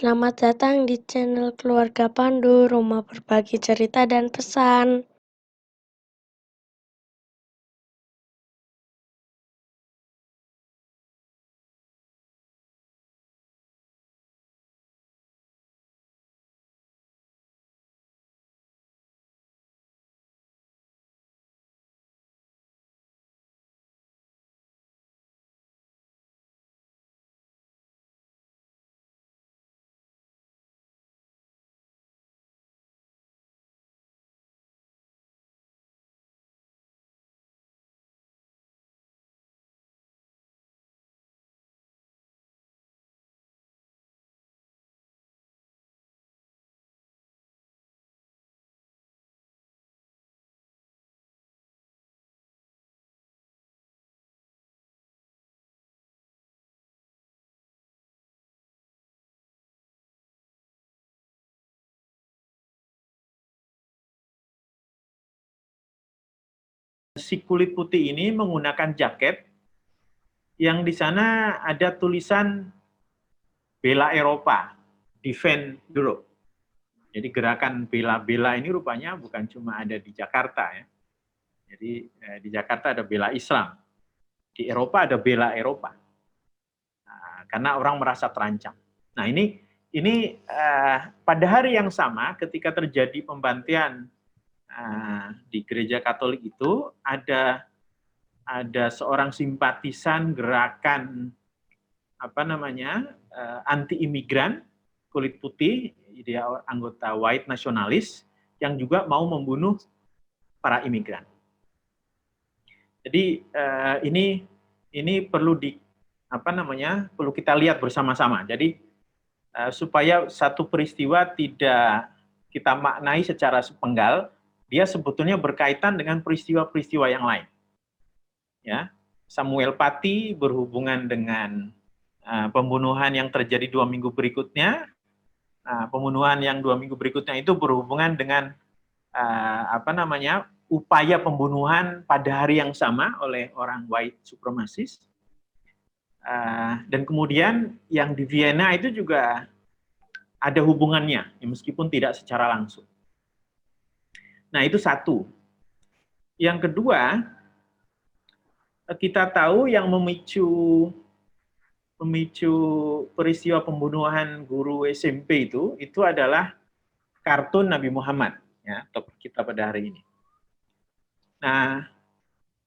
Selamat datang di channel Keluarga Pandu, rumah berbagi cerita dan pesan. Si kulit putih ini menggunakan jaket yang di sana ada tulisan Bela Eropa, Defend Europe. Jadi gerakan bela-bela ini rupanya bukan cuma ada di Jakarta ya. Jadi di Jakarta ada bela Islam, di Eropa ada bela Eropa. Nah, karena orang merasa terancam. Nah ini pada hari yang sama ketika terjadi pembantian di gereja Katolik itu ada seorang simpatisan gerakan anti imigran kulit putih, dia anggota white nasionalis yang juga mau membunuh para imigran. Jadi ini perlu perlu kita lihat bersama-sama. Jadi supaya satu peristiwa tidak kita maknai secara sepenggal, dia sebetulnya berkaitan dengan peristiwa-peristiwa yang lain. Ya, Samuel Paty berhubungan dengan pembunuhan yang terjadi 2 minggu berikutnya. Pembunuhan yang 2 minggu berikutnya itu berhubungan dengan upaya pembunuhan pada hari yang sama oleh orang white supremacist. Dan kemudian yang di Vienna itu juga ada hubungannya, meskipun tidak secara langsung. Nah, itu satu. Yang kedua, kita tahu yang memicu peristiwa pembunuhan guru SMP itu adalah kartun Nabi Muhammad, ya, topik kita pada hari ini. Nah,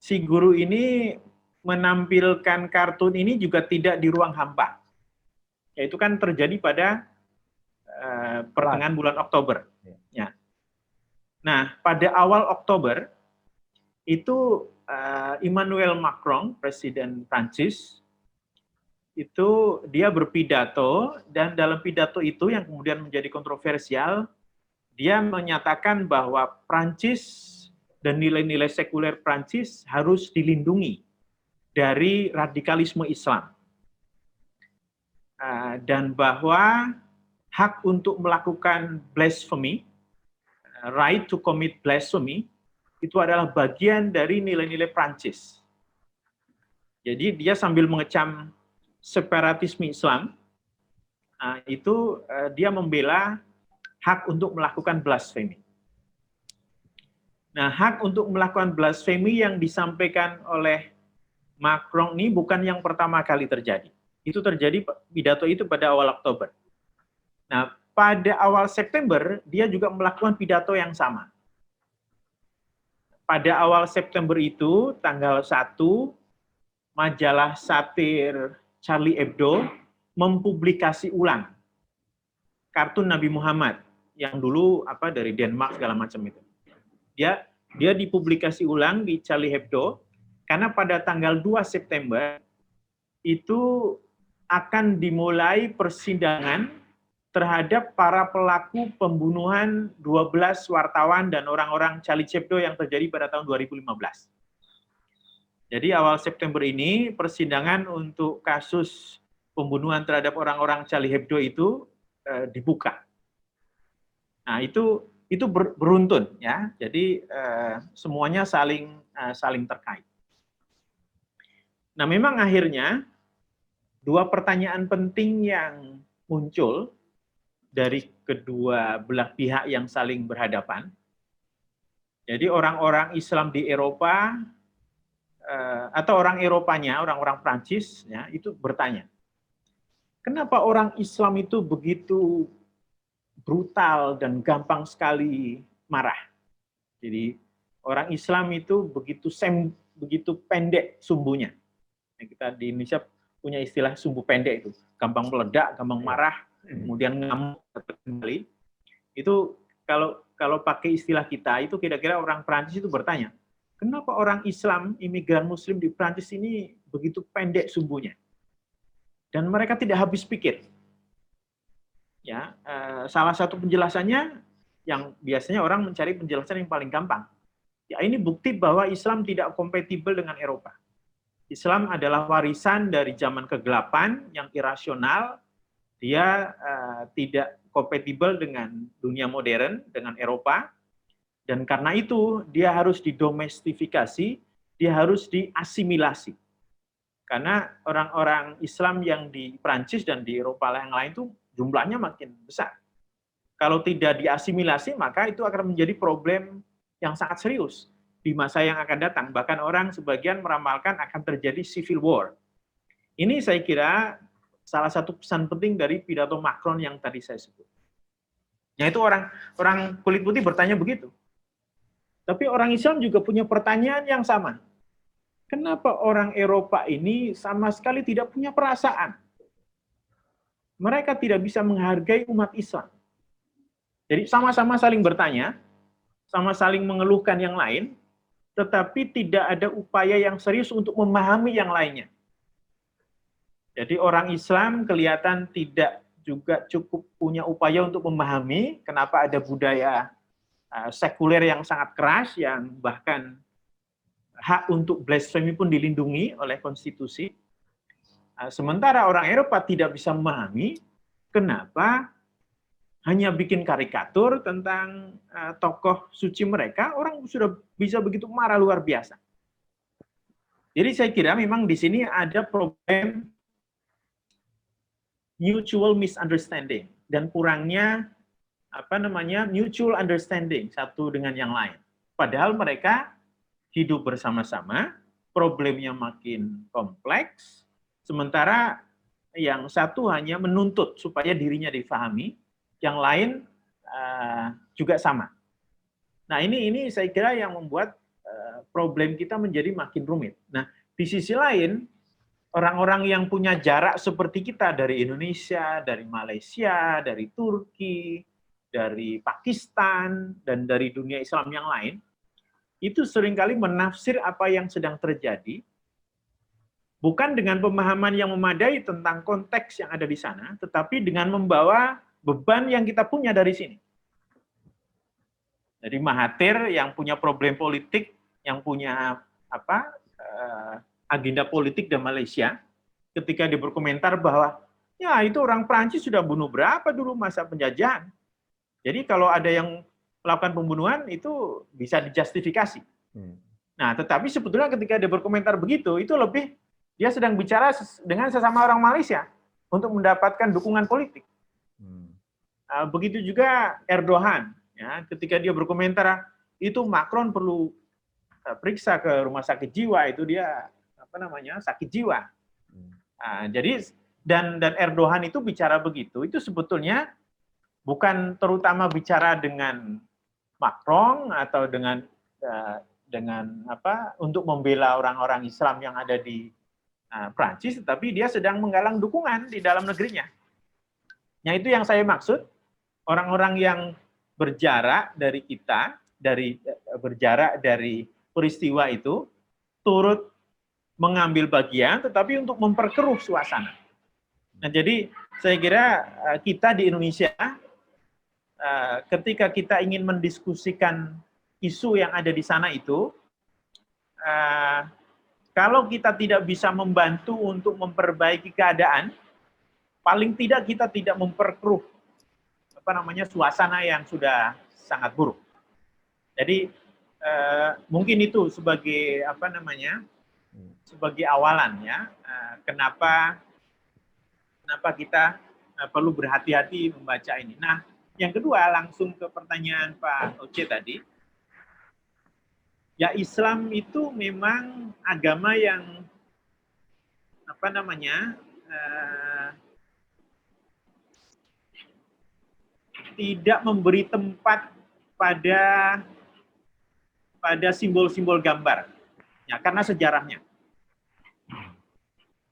si guru ini menampilkan kartun ini juga tidak di ruang hampa. Yaitu kan terjadi pada pertengahan bulan Oktober. Ya. Nah, pada awal Oktober itu Emmanuel Macron, Presiden Prancis, itu dia berpidato, dan dalam pidato itu yang kemudian menjadi kontroversial, dia menyatakan bahwa Prancis dan nilai-nilai sekuler Prancis harus dilindungi dari radikalisme Islam. Dan bahwa hak untuk melakukan blasphemy, right to commit blasphemy, itu adalah bagian dari nilai-nilai Prancis. Jadi dia sambil mengecam separatisme Islam, dia membela hak untuk melakukan blasphemy. Nah, hak untuk melakukan blasphemy yang disampaikan oleh Macron ini bukan yang pertama kali terjadi. Itu terjadi pidato itu pada awal Oktober. Nah, pada awal September dia juga melakukan pidato yang sama. Pada awal September itu, tanggal 1, majalah satir Charlie Hebdo mempublikasi ulang kartun Nabi Muhammad yang dulu dari Denmark segala macam itu. Dia dipublikasi ulang di Charlie Hebdo karena pada tanggal 2 September itu akan dimulai persidangan terhadap para pelaku pembunuhan 12 wartawan dan orang-orang Charlie Hebdo yang terjadi pada tahun 2015. Jadi awal September ini persidangan untuk kasus pembunuhan terhadap orang-orang Charlie Hebdo itu dibuka. Nah, itu beruntun ya. Jadi semuanya saling terkait. Nah, memang akhirnya dua pertanyaan penting yang muncul dari kedua belah pihak yang saling berhadapan. Jadi orang-orang Islam di Eropa atau orang Eropanya, orang-orang Prancis, ya, itu bertanya, kenapa orang Islam itu begitu brutal dan gampang sekali marah? Jadi orang Islam itu begitu pendek sumbunya. Kita di Indonesia punya istilah sumbu pendek itu, gampang meledak, gampang marah, kemudian ngamuk kembali. Itu kalau pakai istilah kita itu kira-kira orang Prancis itu bertanya, kenapa orang Islam, imigran Muslim di Prancis ini begitu pendek sumbunya? Dan mereka tidak habis pikir. Ya, salah satu penjelasannya yang biasanya orang mencari penjelasan yang paling gampang. Ya, ini bukti bahwa Islam tidak kompatibel dengan Eropa. Islam adalah warisan dari zaman kegelapan yang irasional. Dia tidak kompatibel dengan dunia modern, dengan Eropa. Dan karena itu dia harus didomestifikasi, dia harus diasimilasi. Karena orang-orang Islam yang di Prancis dan di Eropa yang lain itu jumlahnya makin besar. Kalau tidak diasimilasi, maka itu akan menjadi problem yang sangat serius di masa yang akan datang. Bahkan orang sebagian meramalkan akan terjadi civil war. Ini saya kira salah satu pesan penting dari pidato Macron yang tadi saya sebut. Yaitu orang kulit putih bertanya begitu. Tapi orang Islam juga punya pertanyaan yang sama. Kenapa orang Eropa ini sama sekali tidak punya perasaan? Mereka tidak bisa menghargai umat Islam. Jadi sama-sama saling bertanya, sama saling mengeluhkan yang lain, tetapi tidak ada upaya yang serius untuk memahami yang lainnya. Jadi orang Islam kelihatan tidak juga cukup punya upaya untuk memahami kenapa ada budaya sekuler yang sangat keras, yang bahkan hak untuk blasfemi pun dilindungi oleh konstitusi. Sementara orang Eropa tidak bisa memahami kenapa hanya bikin karikatur tentang tokoh suci mereka, orang sudah bisa begitu marah luar biasa. Jadi saya kira memang di sini ada problem mutual misunderstanding dan kurangnya mutual understanding satu dengan yang lain. Padahal mereka hidup bersama-sama, problemnya makin kompleks, sementara yang satu hanya menuntut supaya dirinya difahami, yang lain juga sama. Nah ini saya kira yang membuat problem kita menjadi makin rumit. Nah di sisi lain, orang-orang yang punya jarak seperti kita dari Indonesia, dari Malaysia, dari Turki, dari Pakistan, dan dari dunia Islam yang lain, itu seringkali menafsir apa yang sedang terjadi, bukan dengan pemahaman yang memadai tentang konteks yang ada di sana, tetapi dengan membawa beban yang kita punya dari sini. Jadi Mahathir yang punya problem politik, yang punya agenda politik di Malaysia, ketika dia berkomentar bahwa ya itu orang Prancis sudah bunuh berapa dulu masa penjajahan. Jadi kalau ada yang melakukan pembunuhan itu bisa dijustifikasi. Nah, tetapi sebetulnya ketika dia berkomentar begitu, itu lebih dia sedang bicara dengan sesama orang Malaysia untuk mendapatkan dukungan politik. Begitu juga Erdogan, ya, ketika dia berkomentar itu Macron perlu periksa ke rumah sakit jiwa, itu dia sakit jiwa. Jadi dan Erdogan itu bicara begitu, itu sebetulnya bukan terutama bicara dengan Macron atau dengan untuk membela orang-orang Islam yang ada di Prancis, tetapi dia sedang menggalang dukungan di dalam negerinya. Nah itu yang saya maksud, orang-orang yang berjarak dari kita, berjarak dari peristiwa itu, turut mengambil bagian, tetapi untuk memperkeruh suasana. Nah jadi saya kira kita di Indonesia, ketika kita ingin mendiskusikan isu yang ada di sana itu, kalau kita tidak bisa membantu untuk memperbaiki keadaan, paling tidak kita tidak memperkeruh suasana yang sudah sangat buruk. Jadi mungkin itu sebagai sebagai awalan ya, kenapa kita perlu berhati-hati membaca ini. Nah, yang kedua langsung ke pertanyaan Pak Oce tadi. Ya, Islam itu memang agama yang apa namanya tidak memberi tempat pada simbol-simbol gambar. Ya, karena sejarahnya.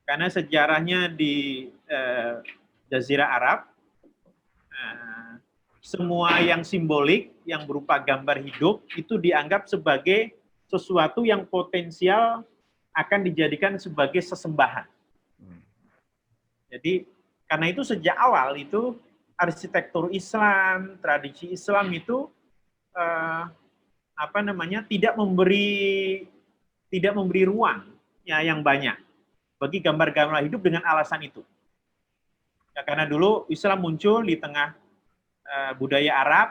Karena sejarahnya di Jazirah Arab, semua yang simbolik, yang berupa gambar hidup, itu dianggap sebagai sesuatu yang potensial akan dijadikan sebagai sesembahan. Jadi, karena itu sejak awal itu arsitektur Islam, tradisi Islam itu tidak memberi ruang ya yang banyak bagi gambar-gambar hidup dengan alasan itu. Ya, karena dulu Islam muncul di tengah budaya Arab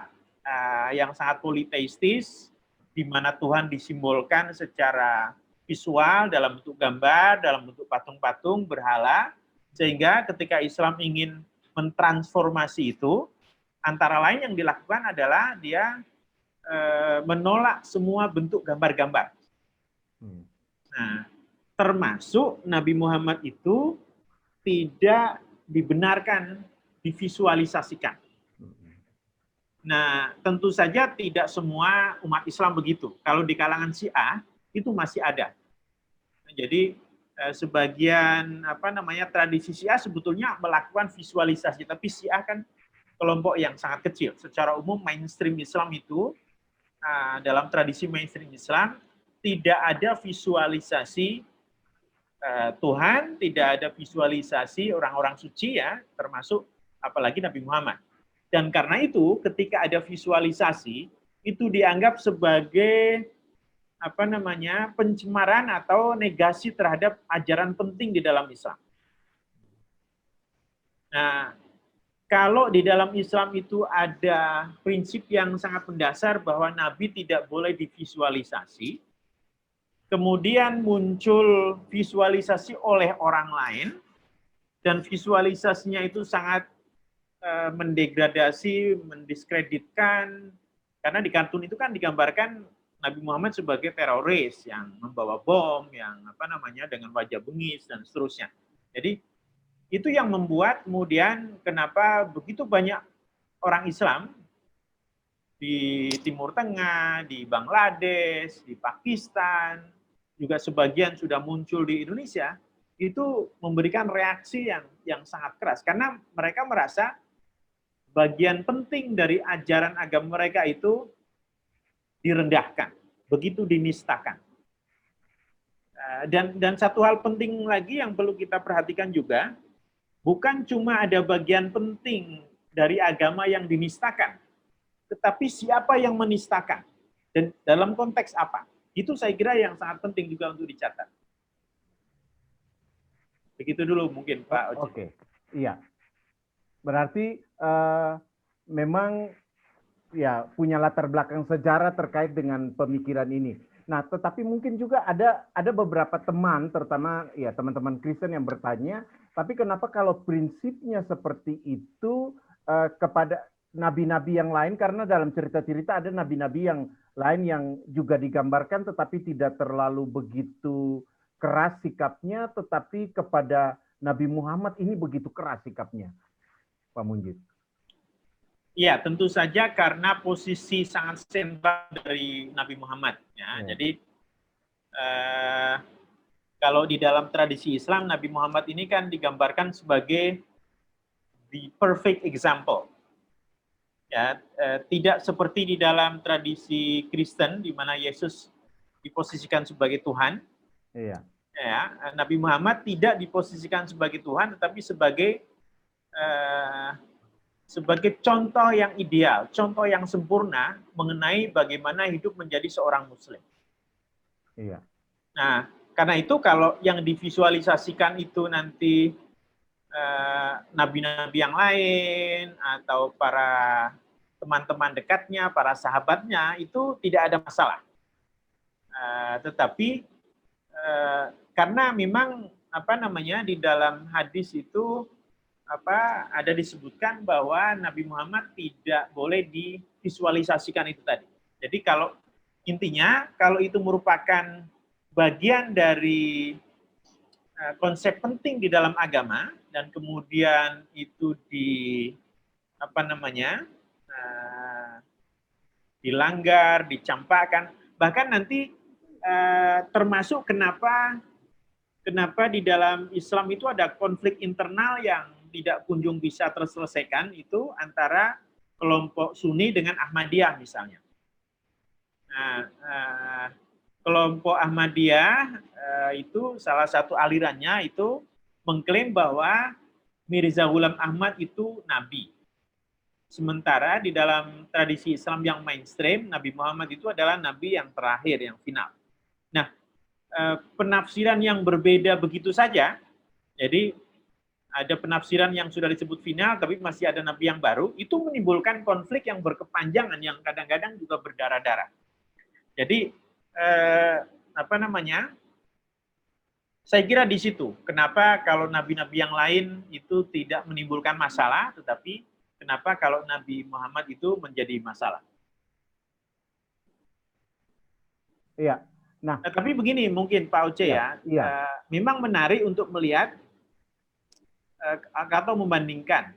yang sangat politeistis, di mana Tuhan disimbolkan secara visual dalam bentuk gambar, dalam bentuk patung-patung, berhala, sehingga ketika Islam ingin mentransformasi itu, antara lain yang dilakukan adalah dia menolak semua bentuk gambar-gambar. Nah, termasuk Nabi Muhammad itu tidak dibenarkan divisualisasikan. Nah, tentu saja tidak semua umat Islam begitu. Kalau di kalangan Syiah itu masih ada. Jadi sebagian tradisi Syiah sebetulnya melakukan visualisasi, tapi Syiah kan kelompok yang sangat kecil. Secara umum mainstream Islam itu dalam tradisi mainstream Islam tidak ada visualisasi Tuhan, tidak ada visualisasi orang-orang suci ya, termasuk apalagi Nabi Muhammad. Dan karena itu ketika ada visualisasi itu dianggap sebagai pencemaran atau negasi terhadap ajaran penting di dalam Islam. Nah, kalau di dalam Islam itu ada prinsip yang sangat mendasar bahwa Nabi tidak boleh divisualisasi, kemudian muncul visualisasi oleh orang lain, dan visualisasinya itu sangat mendegradasi, mendiskreditkan, karena di kartun itu kan digambarkan Nabi Muhammad sebagai teroris yang membawa bom, yang dengan wajah bengis dan seterusnya. Jadi itu yang membuat kemudian kenapa begitu banyak orang Islam di Timur Tengah, di Bangladesh, di Pakistan, juga sebagian sudah muncul di Indonesia, itu memberikan reaksi yang sangat keras karena mereka merasa bagian penting dari ajaran agama mereka itu direndahkan, begitu dinistakan. Dan satu hal penting lagi yang perlu kita perhatikan juga, bukan cuma ada bagian penting dari agama yang dinistakan, tetapi siapa yang menistakan dan dalam konteks apa. Itu saya kira yang sangat penting juga untuk dicatat. Begitu dulu mungkin Pak Oji. Oke, iya. Berarti memang ya punya latar belakang sejarah terkait dengan pemikiran ini. Nah, tetapi mungkin juga ada beberapa teman, terutama ya teman-teman Kristen yang bertanya, tapi kenapa kalau prinsipnya seperti itu kepada nabi-nabi yang lain? Karena dalam cerita-cerita ada nabi-nabi yang lain yang juga digambarkan, tetapi tidak terlalu begitu keras sikapnya, tetapi kepada Nabi Muhammad ini begitu keras sikapnya. Pak Munjid. Iya, tentu saja karena posisi sangat sentral dari Nabi Muhammad. Ya. Jadi kalau di dalam tradisi Islam, Nabi Muhammad ini kan digambarkan sebagai the perfect example. Ya, tidak seperti di dalam tradisi Kristen, di mana Yesus diposisikan sebagai Tuhan. Iya. Ya, Nabi Muhammad tidak diposisikan sebagai Tuhan, tetapi sebagai contoh yang ideal, contoh yang sempurna mengenai bagaimana hidup menjadi seorang Muslim. Iya. Nah, karena itu kalau yang divisualisasikan itu nanti nabi-nabi yang lain atau para teman-teman dekatnya, para sahabatnya, itu tidak ada masalah. Tetapi karena memang di dalam hadis itu ada disebutkan bahwa Nabi Muhammad tidak boleh divisualisasikan itu tadi. Jadi kalau intinya kalau itu merupakan bagian dari konsep penting di dalam agama dan kemudian itu dilanggar, dicampakkan, bahkan nanti termasuk kenapa di dalam Islam itu ada konflik internal yang tidak kunjung bisa terselesaikan itu antara kelompok Sunni dengan Ahmadiyah misalnya. Nah, kelompok Ahmadiyah itu salah satu alirannya itu mengklaim bahwa Mirza Ghulam Ahmad itu nabi. Sementara di dalam tradisi Islam yang mainstream, Nabi Muhammad itu adalah nabi yang terakhir, yang final. Nah, penafsiran yang berbeda begitu saja, jadi ada penafsiran yang sudah disebut final, tapi masih ada nabi yang baru, itu menimbulkan konflik yang berkepanjangan, yang kadang-kadang juga berdarah-darah. Jadi, saya kira di situ, kenapa kalau nabi-nabi yang lain itu tidak menimbulkan masalah, tetapi kenapa kalau Nabi Muhammad itu menjadi masalah. Iya. Nah, tapi begini mungkin Pak Oce memang menarik untuk melihat atau membandingkan.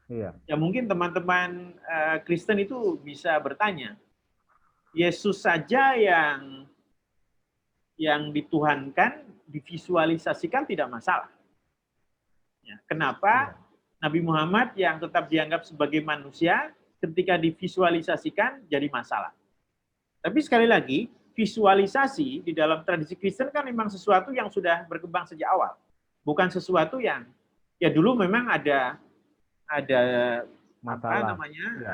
Iya. Ya mungkin teman-teman Kristen itu bisa bertanya, Yesus saja yang dituhankan, divisualisasikan tidak masalah. Ya, kenapa Nabi Muhammad yang tetap dianggap sebagai manusia ketika divisualisasikan jadi masalah? Tapi sekali lagi, visualisasi di dalam tradisi Kristen kan memang sesuatu yang sudah berkembang sejak awal. Bukan sesuatu yang ya dulu memang ada masalah.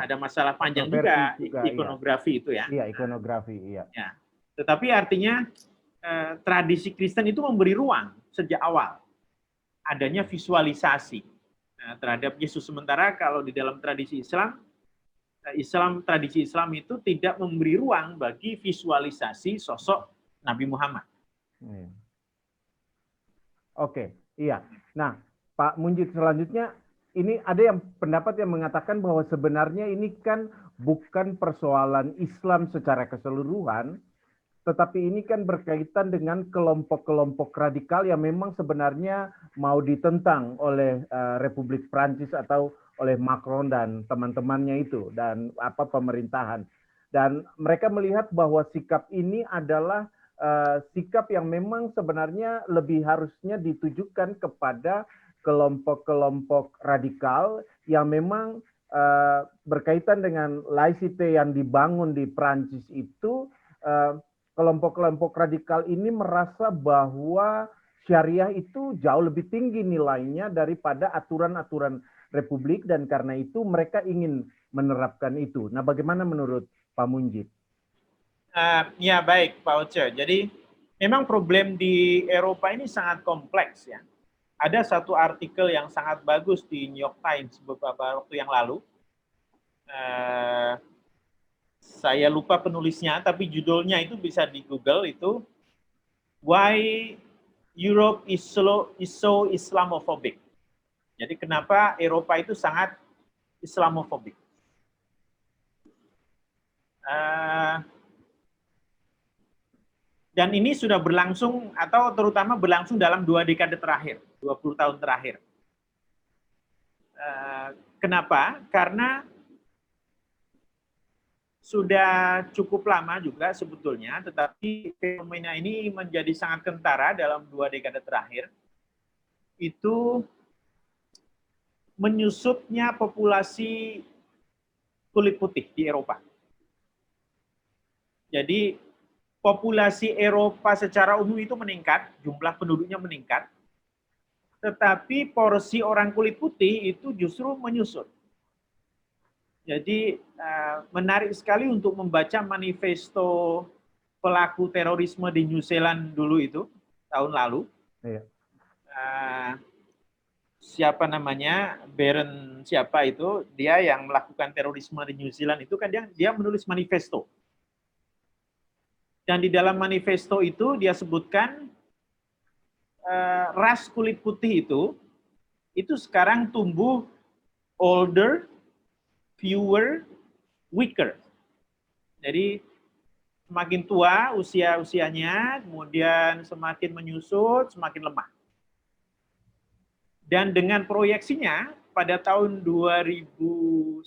Ada masalah panjang juga ikonografi itu ya. Iya, ikonografi, iya. Ya. Tetapi artinya tradisi Kristen itu memberi ruang sejak awal adanya visualisasi terhadap Yesus. Sementara kalau di dalam tradisi Islam, tradisi Islam itu tidak memberi ruang bagi visualisasi sosok Nabi Muhammad. Oke, iya. Nah, Pak Munjid, selanjutnya ini ada yang pendapat yang mengatakan bahwa sebenarnya ini kan bukan persoalan Islam secara keseluruhan, tetapi ini kan berkaitan dengan kelompok-kelompok radikal yang memang sebenarnya mau ditentang oleh Republik Prancis atau oleh Macron dan teman-temannya itu dan pemerintahan. Dan mereka melihat bahwa sikap ini adalah sikap yang memang sebenarnya lebih harusnya ditujukan kepada kelompok-kelompok radikal yang memang berkaitan dengan laicite yang dibangun di Prancis itu. Kelompok-kelompok radikal ini merasa bahwa syariah itu jauh lebih tinggi nilainya daripada aturan-aturan Republik, dan karena itu mereka ingin menerapkan itu. Nah, bagaimana menurut Pak Munjid? Ya baik Pak Oce. Jadi memang problem di Eropa ini sangat kompleks ya. Ada satu artikel yang sangat bagus di New York Times beberapa waktu yang lalu. Saya lupa penulisnya, tapi judulnya itu bisa di Google itu Why Europe is so Islamophobic. Jadi kenapa Eropa itu sangat Islamophobic. Dan ini sudah berlangsung atau terutama berlangsung dalam 2 dekade terakhir, 20 tahun terakhir. Kenapa? Karena sudah cukup lama juga sebetulnya, tetapi fenomena ini menjadi sangat kentara dalam 2 dekade terakhir. Itu menyusutnya populasi kulit putih di Eropa. Jadi populasi Eropa secara umum itu meningkat, jumlah penduduknya meningkat, tetapi porsi orang kulit putih itu justru menyusut. Jadi menarik sekali untuk membaca manifesto pelaku terorisme di New Zealand dulu itu, tahun lalu. Iya. Siapa namanya, Baron siapa itu, dia yang melakukan terorisme di New Zealand itu kan dia menulis manifesto. Dan di dalam manifesto itu dia sebutkan ras kulit putih itu sekarang tumbuh older, fewer, weaker. Jadi semakin tua usianya, kemudian semakin menyusut, semakin lemah. Dan dengan proyeksinya pada tahun 2100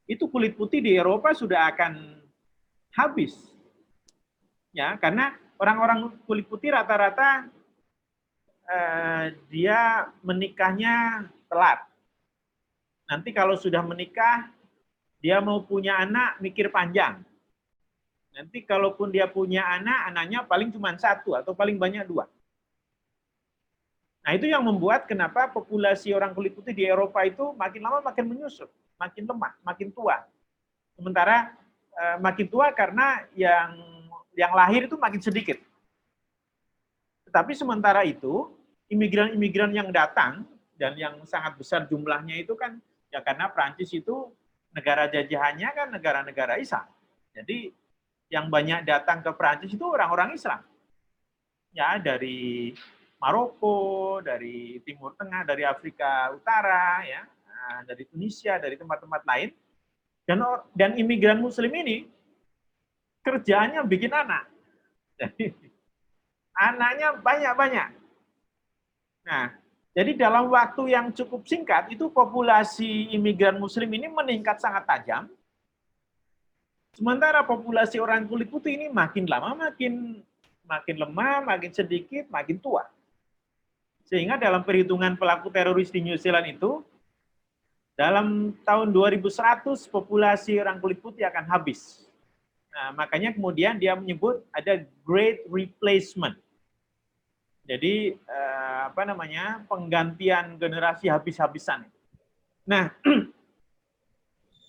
itu kulit putih di Eropa sudah akan habis. Ya, karena orang-orang kulit putih rata-rata dia menikahnya telat. Nanti kalau sudah menikah, dia mau punya anak mikir panjang. Nanti kalaupun dia punya anak, anaknya paling cuma satu atau paling banyak dua. Nah, itu yang membuat kenapa populasi orang kulit putih di Eropa itu makin lama makin menyusut, makin lemah, makin tua. Sementara makin tua karena yang lahir itu makin sedikit. Tetapi sementara itu, imigran-imigran yang datang, dan yang sangat besar jumlahnya itu kan, ya karena Prancis itu negara jajahannya kan negara-negara Islam. Jadi yang banyak datang ke Prancis itu orang-orang Islam. Ya, dari Maroko, dari Timur Tengah, dari Afrika Utara, ya, dari Tunisia, dari tempat-tempat lain. Dan imigran Muslim ini kerjaannya bikin anak. Jadi anaknya banyak-banyak. Nah, jadi dalam waktu yang cukup singkat itu populasi imigran Muslim ini meningkat sangat tajam. Sementara populasi orang kulit putih ini makin lama makin lemah, makin sedikit, makin tua. Sehingga dalam perhitungan pelaku teroris di New Zealand itu, dalam tahun 2100 populasi orang kulit putih akan habis. Nah, makanya kemudian dia menyebut ada Great Replacement. Jadi penggantian generasi habis-habisan. Nah,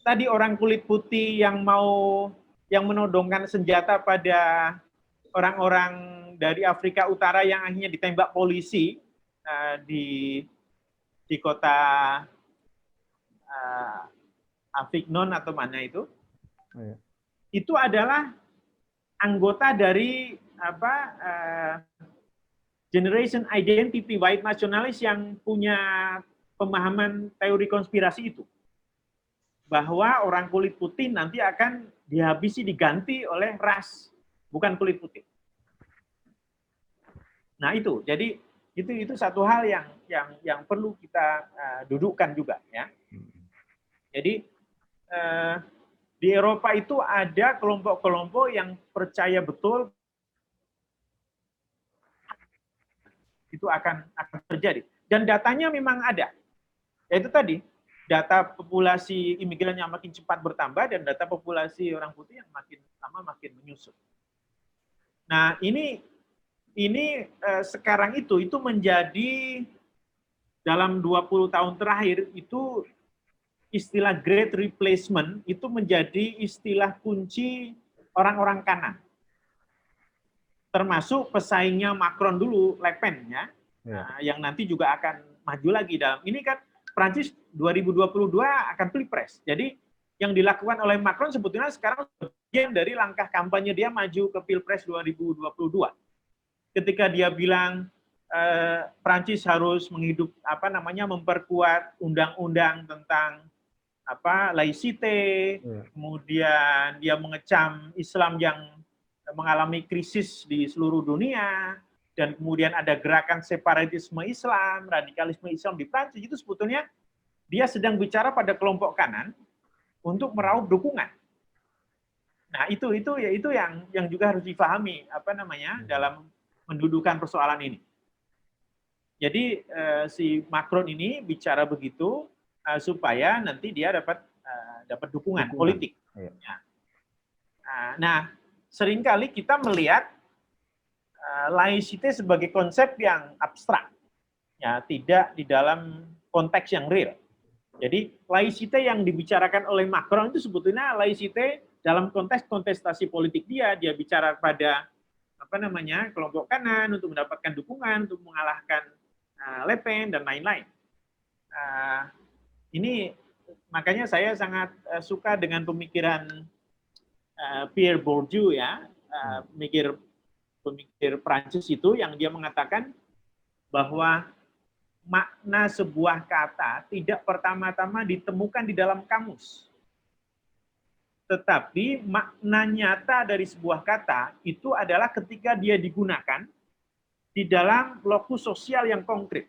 tadi orang kulit putih yang menodongkan senjata pada orang-orang dari Afrika Utara yang akhirnya ditembak polisi di kota Avignon atau mana itu, itu adalah anggota dari Generation Identity White Nationalist yang punya pemahaman teori konspirasi itu, bahwa orang kulit putih nanti akan dihabisi, diganti oleh ras, bukan kulit putih. Nah itu, jadi itu satu hal yang perlu kita dudukkan juga, ya. Jadi di Eropa itu ada kelompok-kelompok yang percaya betul itu akan terjadi. Dan datanya memang ada. Yaitu tadi, data populasi imigran yang makin cepat bertambah dan data populasi orang putih yang makin lama makin menyusut. Nah, ini sekarang itu menjadi dalam 20 tahun terakhir itu istilah Great Replacement itu menjadi istilah kunci orang-orang kanan. Termasuk pesaingnya Macron dulu, Le Pen, ya, yang nanti juga akan maju lagi dalam ini kan Prancis 2022 akan pilpres. Jadi yang dilakukan oleh Macron sebetulnya sekarang bagian dari langkah kampanye dia maju ke pilpres 2022. Ketika dia bilang Prancis harus memperkuat undang-undang tentang laicite, kemudian dia mengecam Islam yang mengalami krisis di seluruh dunia, dan kemudian ada gerakan separatisme Islam, radikalisme Islam di Prancis, itu sebetulnya dia sedang bicara pada kelompok kanan untuk meraup dukungan. Nah, itu yang juga harus difahami dalam mendudukan persoalan ini. Jadi si Macron ini bicara begitu supaya nanti dia dapat dukungan politik. Ya. Nah, seringkali kita melihat laicite sebagai konsep yang abstrak, ya, tidak di dalam konteks yang real. Jadi laicite yang dibicarakan oleh Macron itu sebetulnya laicite dalam konteks kontestasi politik dia bicara pada kelompok kanan untuk mendapatkan dukungan untuk mengalahkan Le Pen dan lain-lain. Ini makanya saya sangat suka dengan pemikiran Pierre Bourdieu, ya, pemikir Prancis itu, yang dia mengatakan bahwa makna sebuah kata tidak pertama-tama ditemukan di dalam kamus. Tetapi makna nyata dari sebuah kata itu adalah ketika dia digunakan di dalam lokus sosial yang konkret.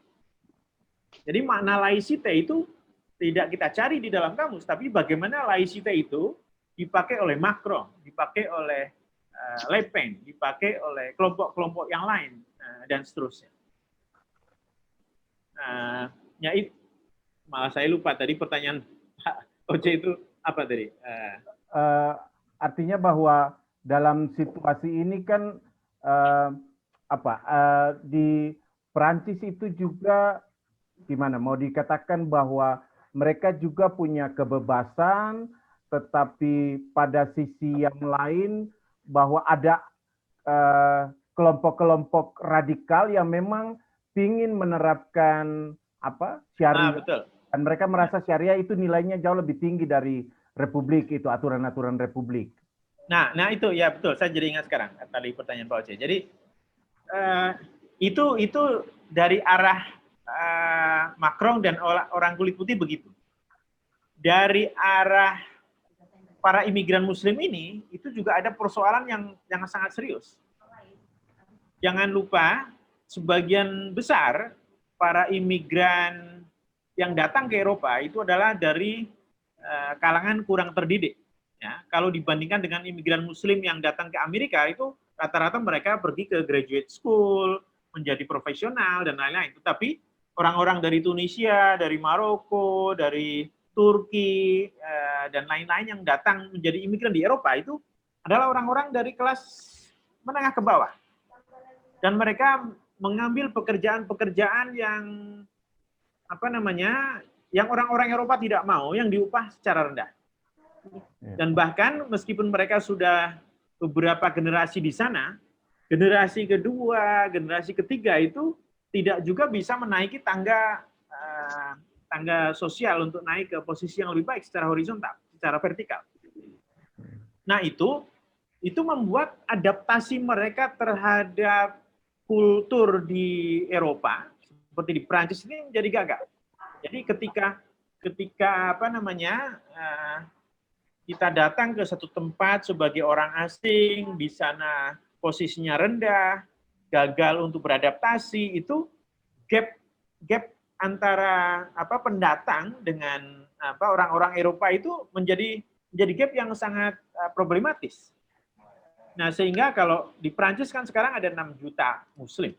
Jadi makna laicite itu tidak kita cari di dalam kamus, tapi bagaimana laicite itu dipakai oleh Macron, dipakai oleh Le Pen, dipakai oleh kelompok-kelompok yang lain, dan seterusnya. Malah saya lupa tadi pertanyaan Pak Oce itu apa tadi? Artinya bahwa dalam situasi ini kan di Perancis itu juga gimana mau dikatakan bahwa mereka juga punya kebebasan, tetapi pada sisi yang lain bahwa ada kelompok-kelompok radikal yang memang ingin menerapkan syariah, betul. Dan mereka merasa syariah itu nilainya jauh lebih tinggi dari Republik, itu aturan-aturan Republik. Nah itu ya betul. Saya jadi ingat sekarang tadi pertanyaan Pak Oce. Jadi itu dari arah Macron dan orang kulit putih begitu. Dari arah para imigran Muslim ini itu juga ada persoalan yang sangat serius. Jangan lupa sebagian besar para imigran yang datang ke Eropa itu adalah dari kalangan kurang terdidik. Ya, kalau dibandingkan dengan imigran Muslim yang datang ke Amerika itu rata-rata mereka pergi ke graduate school, menjadi profesional dan lain-lain. Tetapi orang-orang dari Tunisia, dari Maroko, dari Turki dan lain-lain yang datang menjadi imigran di Eropa itu adalah orang-orang dari kelas menengah ke bawah. Dan mereka mengambil pekerjaan-pekerjaan yang yang orang-orang Eropa tidak mau, yang diupah secara rendah. Dan bahkan meskipun mereka sudah beberapa generasi di sana, generasi kedua, generasi ketiga itu tidak juga bisa menaiki tangga sosial untuk naik ke posisi yang lebih baik secara horizontal, secara vertikal. Nah itu membuat adaptasi mereka terhadap kultur di Eropa seperti di Prancis ini menjadi gagal. Jadi ketika kita datang ke satu tempat sebagai orang asing, di sana posisinya rendah, gagal untuk beradaptasi, itu gap antara pendatang dengan orang-orang Eropa itu menjadi gap yang sangat problematis. Nah, sehingga kalau di Prancis kan sekarang ada 6 juta Muslim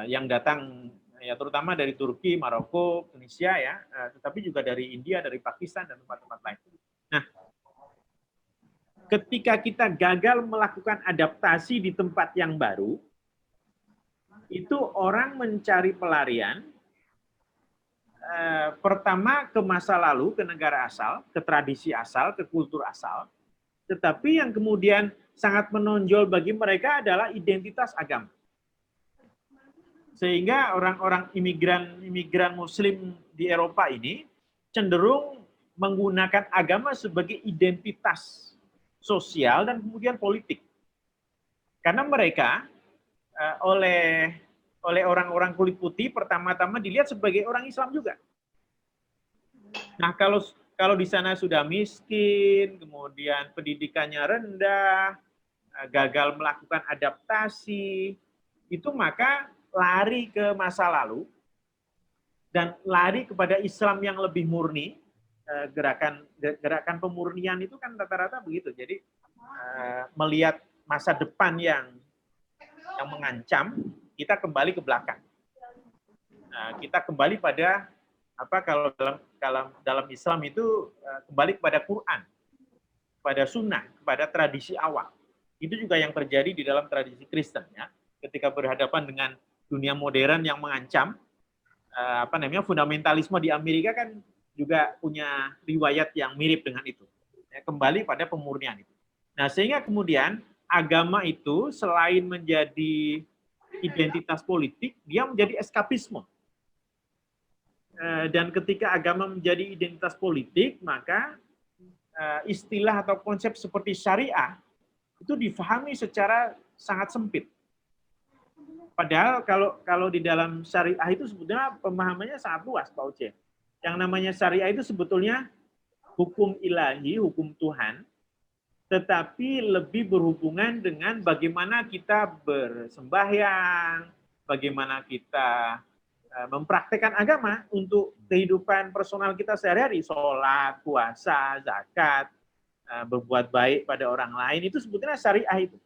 yang datang, ya terutama dari Turki, Maroko, Tunisia ya, tetapi juga dari India, dari Pakistan dan tempat-tempat lain. Nah, ketika kita gagal melakukan adaptasi di tempat yang baru, itu orang mencari pelarian pertama ke masa lalu, ke negara asal, ke tradisi asal, ke kultur asal. Tetapi yang kemudian sangat menonjol bagi mereka adalah identitas agama. Sehingga orang-orang imigran Muslim di Eropa ini cenderung menggunakan agama sebagai identitas sosial dan kemudian politik. Karena mereka oleh orang-orang kulit putih pertama-tama dilihat sebagai orang Islam juga. Nah, kalau di sana sudah miskin, kemudian pendidikannya rendah, gagal melakukan adaptasi, itu maka lari ke masa lalu dan lari kepada Islam yang lebih murni. Gerakan pemurnian itu kan rata-rata begitu. Jadi melihat masa depan yang mengancam, kita kembali ke belakang. Kita kembali pada kalau dalam Islam itu kembali kepada Quran, pada sunnah, kepada tradisi awal. Itu juga yang terjadi di dalam tradisi Kristen ya. Ketika berhadapan dengan dunia modern yang mengancam, fundamentalisme di Amerika kan juga punya riwayat yang mirip dengan itu. Ya, kembali pada pemurnian itu. Nah, sehingga kemudian agama itu selain menjadi identitas politik, dia menjadi eskapisme. Dan ketika agama menjadi identitas politik, maka istilah atau konsep seperti syariah itu difahami secara sangat sempit. Padahal kalau di dalam syariah itu sebetulnya pemahamannya sangat luas, Pak Uce. Yang namanya syariah itu sebetulnya hukum ilahi, hukum Tuhan, tetapi lebih berhubungan dengan bagaimana kita bersembahyang, bagaimana kita mempraktekkan agama untuk kehidupan personal kita sehari-hari, sholat, puasa, zakat, berbuat baik pada orang lain, itu sebetulnya syariah itu.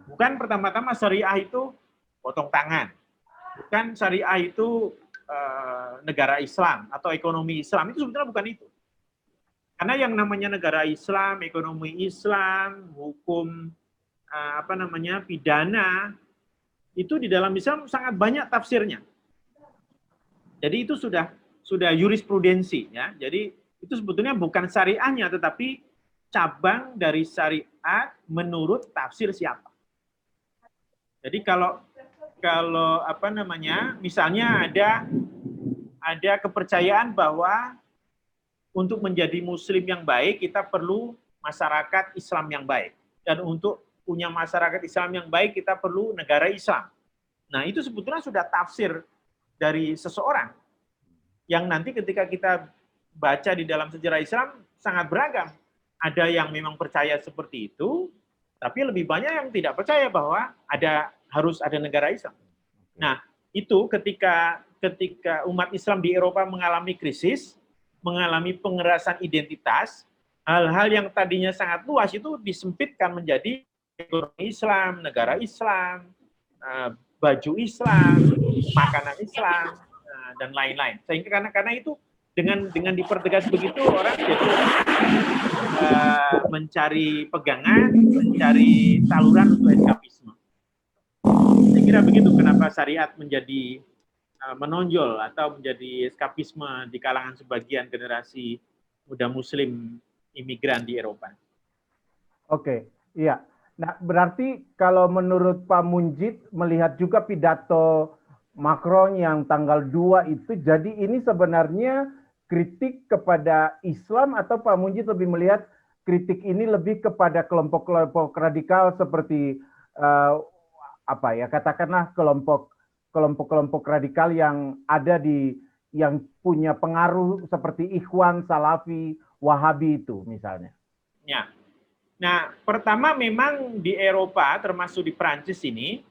Bukan pertama-tama syariah itu potong tangan, bukan syariah itu negara Islam atau ekonomi Islam, itu sebetulnya bukan itu. Karena yang namanya negara Islam, ekonomi Islam, hukum pidana, itu di dalam Islam sangat banyak tafsirnya. Jadi itu sudah jurisprudensi, ya. Jadi itu sebetulnya bukan syariahnya, tetapi cabang dari syariat menurut tafsir siapa. Jadi kalau misalnya ada kepercayaan bahwa untuk menjadi muslim yang baik kita perlu masyarakat Islam yang baik, dan untuk punya masyarakat Islam yang baik kita perlu negara Islam. Nah, itu sebetulnya sudah tafsir dari seseorang yang nanti ketika kita baca di dalam sejarah Islam sangat beragam. Ada yang memang percaya seperti itu, tapi lebih banyak yang tidak percaya bahwa harus ada negara Islam. Nah, itu ketika umat Islam di Eropa mengalami krisis, mengalami pengerasan identitas, hal-hal yang tadinya sangat luas itu disempitkan menjadi ekonomi Islam, negara Islam, baju Islam, makanan Islam, dan lain-lain. Sehingga karena itu dengan dipertegas begitu, orang jadi mencari pegangan, mencari saluran untuk eskapisme. Saya kira begitu kenapa syariat menjadi menonjol atau menjadi eskapisme di kalangan sebagian generasi muda muslim imigran di Eropa. Oke, iya. Nah, berarti kalau menurut Pak Munjid melihat juga pidato Macron yang tanggal 2 itu, jadi ini sebenarnya kritik kepada Islam, atau Pak Munjid lebih melihat kritik ini lebih kepada kelompok-kelompok radikal seperti katakanlah kelompok radikal yang ada yang punya pengaruh seperti Ikhwan, Salafi, Wahabi itu misalnya. Ya. Nah, pertama memang di Eropa termasuk di Prancis ini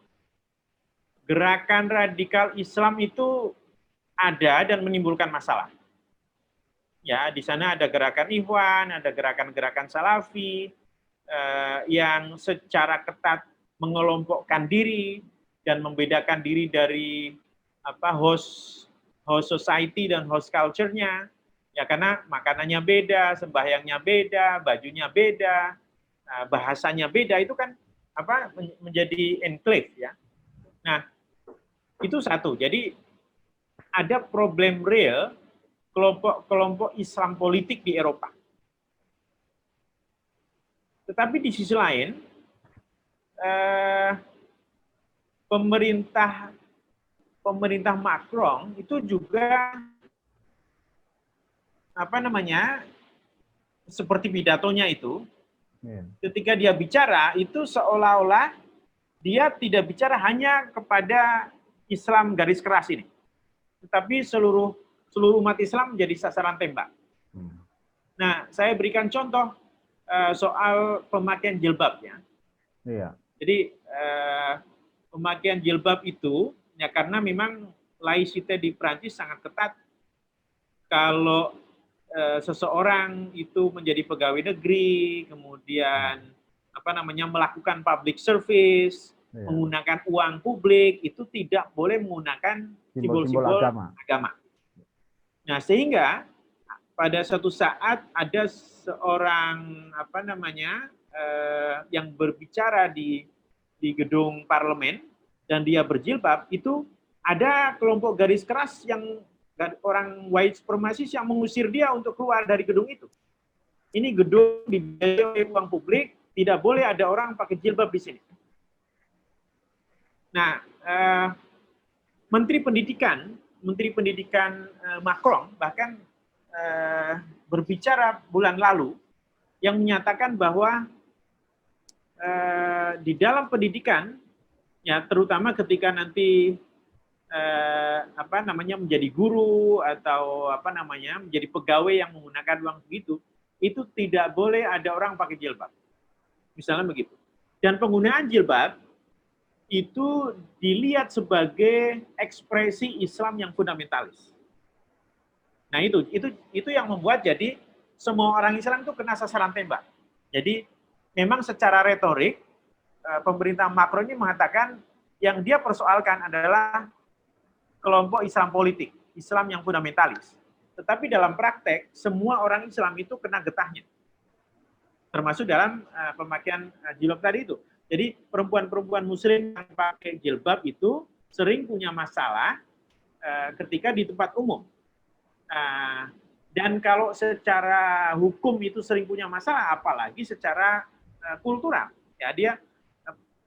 gerakan radikal Islam itu ada dan menimbulkan masalah. Ya, di sana ada gerakan Ikhwan, ada gerakan-gerakan Salafi yang secara ketat mengelompokkan diri dan membedakan diri dari host society dan host culture-nya, ya, karena makanannya beda, sembahyangnya beda, bajunya beda, bahasanya beda, itu kan menjadi enclave, ya. Nah, itu satu. Jadi ada problem real kelompok Islam politik di Eropa. Tetapi di sisi lain pemerintah Macron itu juga seperti pidatonya itu, ketika dia bicara itu seolah-olah dia tidak bicara hanya kepada Islam garis keras ini, tetapi seluruh umat Islam menjadi sasaran tembak. Nah, saya berikan contoh soal pemakaian jilbab, ya. Iya. Jadi pemakaian jilbab itu, ya, karena memang laicite di Prancis sangat ketat. Kalau seseorang itu menjadi pegawai negeri, kemudian melakukan public service, ya, menggunakan uang publik, itu tidak boleh menggunakan simbol-simbol agama. Nah, sehingga pada suatu saat ada seorang yang berbicara di gedung parlemen dan dia berjilbab, itu ada kelompok garis keras yang orang white supremacist yang mengusir dia untuk keluar dari gedung itu. Ini gedung dibiayai uang publik, tidak boleh ada orang pakai jilbab di sini. Nah, Menteri Pendidikan Macron bahkan berbicara bulan lalu yang menyatakan bahwa di dalam pendidikan Ya, terutama ketika nanti menjadi guru atau menjadi pegawai yang menggunakan uang begitu, itu tidak boleh ada orang pakai jilbab. Misalnya begitu. Dan penggunaan jilbab itu dilihat sebagai ekspresi Islam yang fundamentalis. Nah, itu yang membuat jadi semua orang Islam itu kena sasaran tembak. Jadi memang secara retorik pemerintah Macron ini mengatakan yang dia persoalkan adalah kelompok Islam politik, Islam yang fundamentalis. Tetapi dalam praktek semua orang Islam itu kena getahnya. Termasuk dalam pemakaian jilbab tadi itu. Jadi perempuan-perempuan muslim yang pakai jilbab itu sering punya masalah ketika di tempat umum. Dan kalau secara hukum itu sering punya masalah, apalagi secara kultural. Ya, dia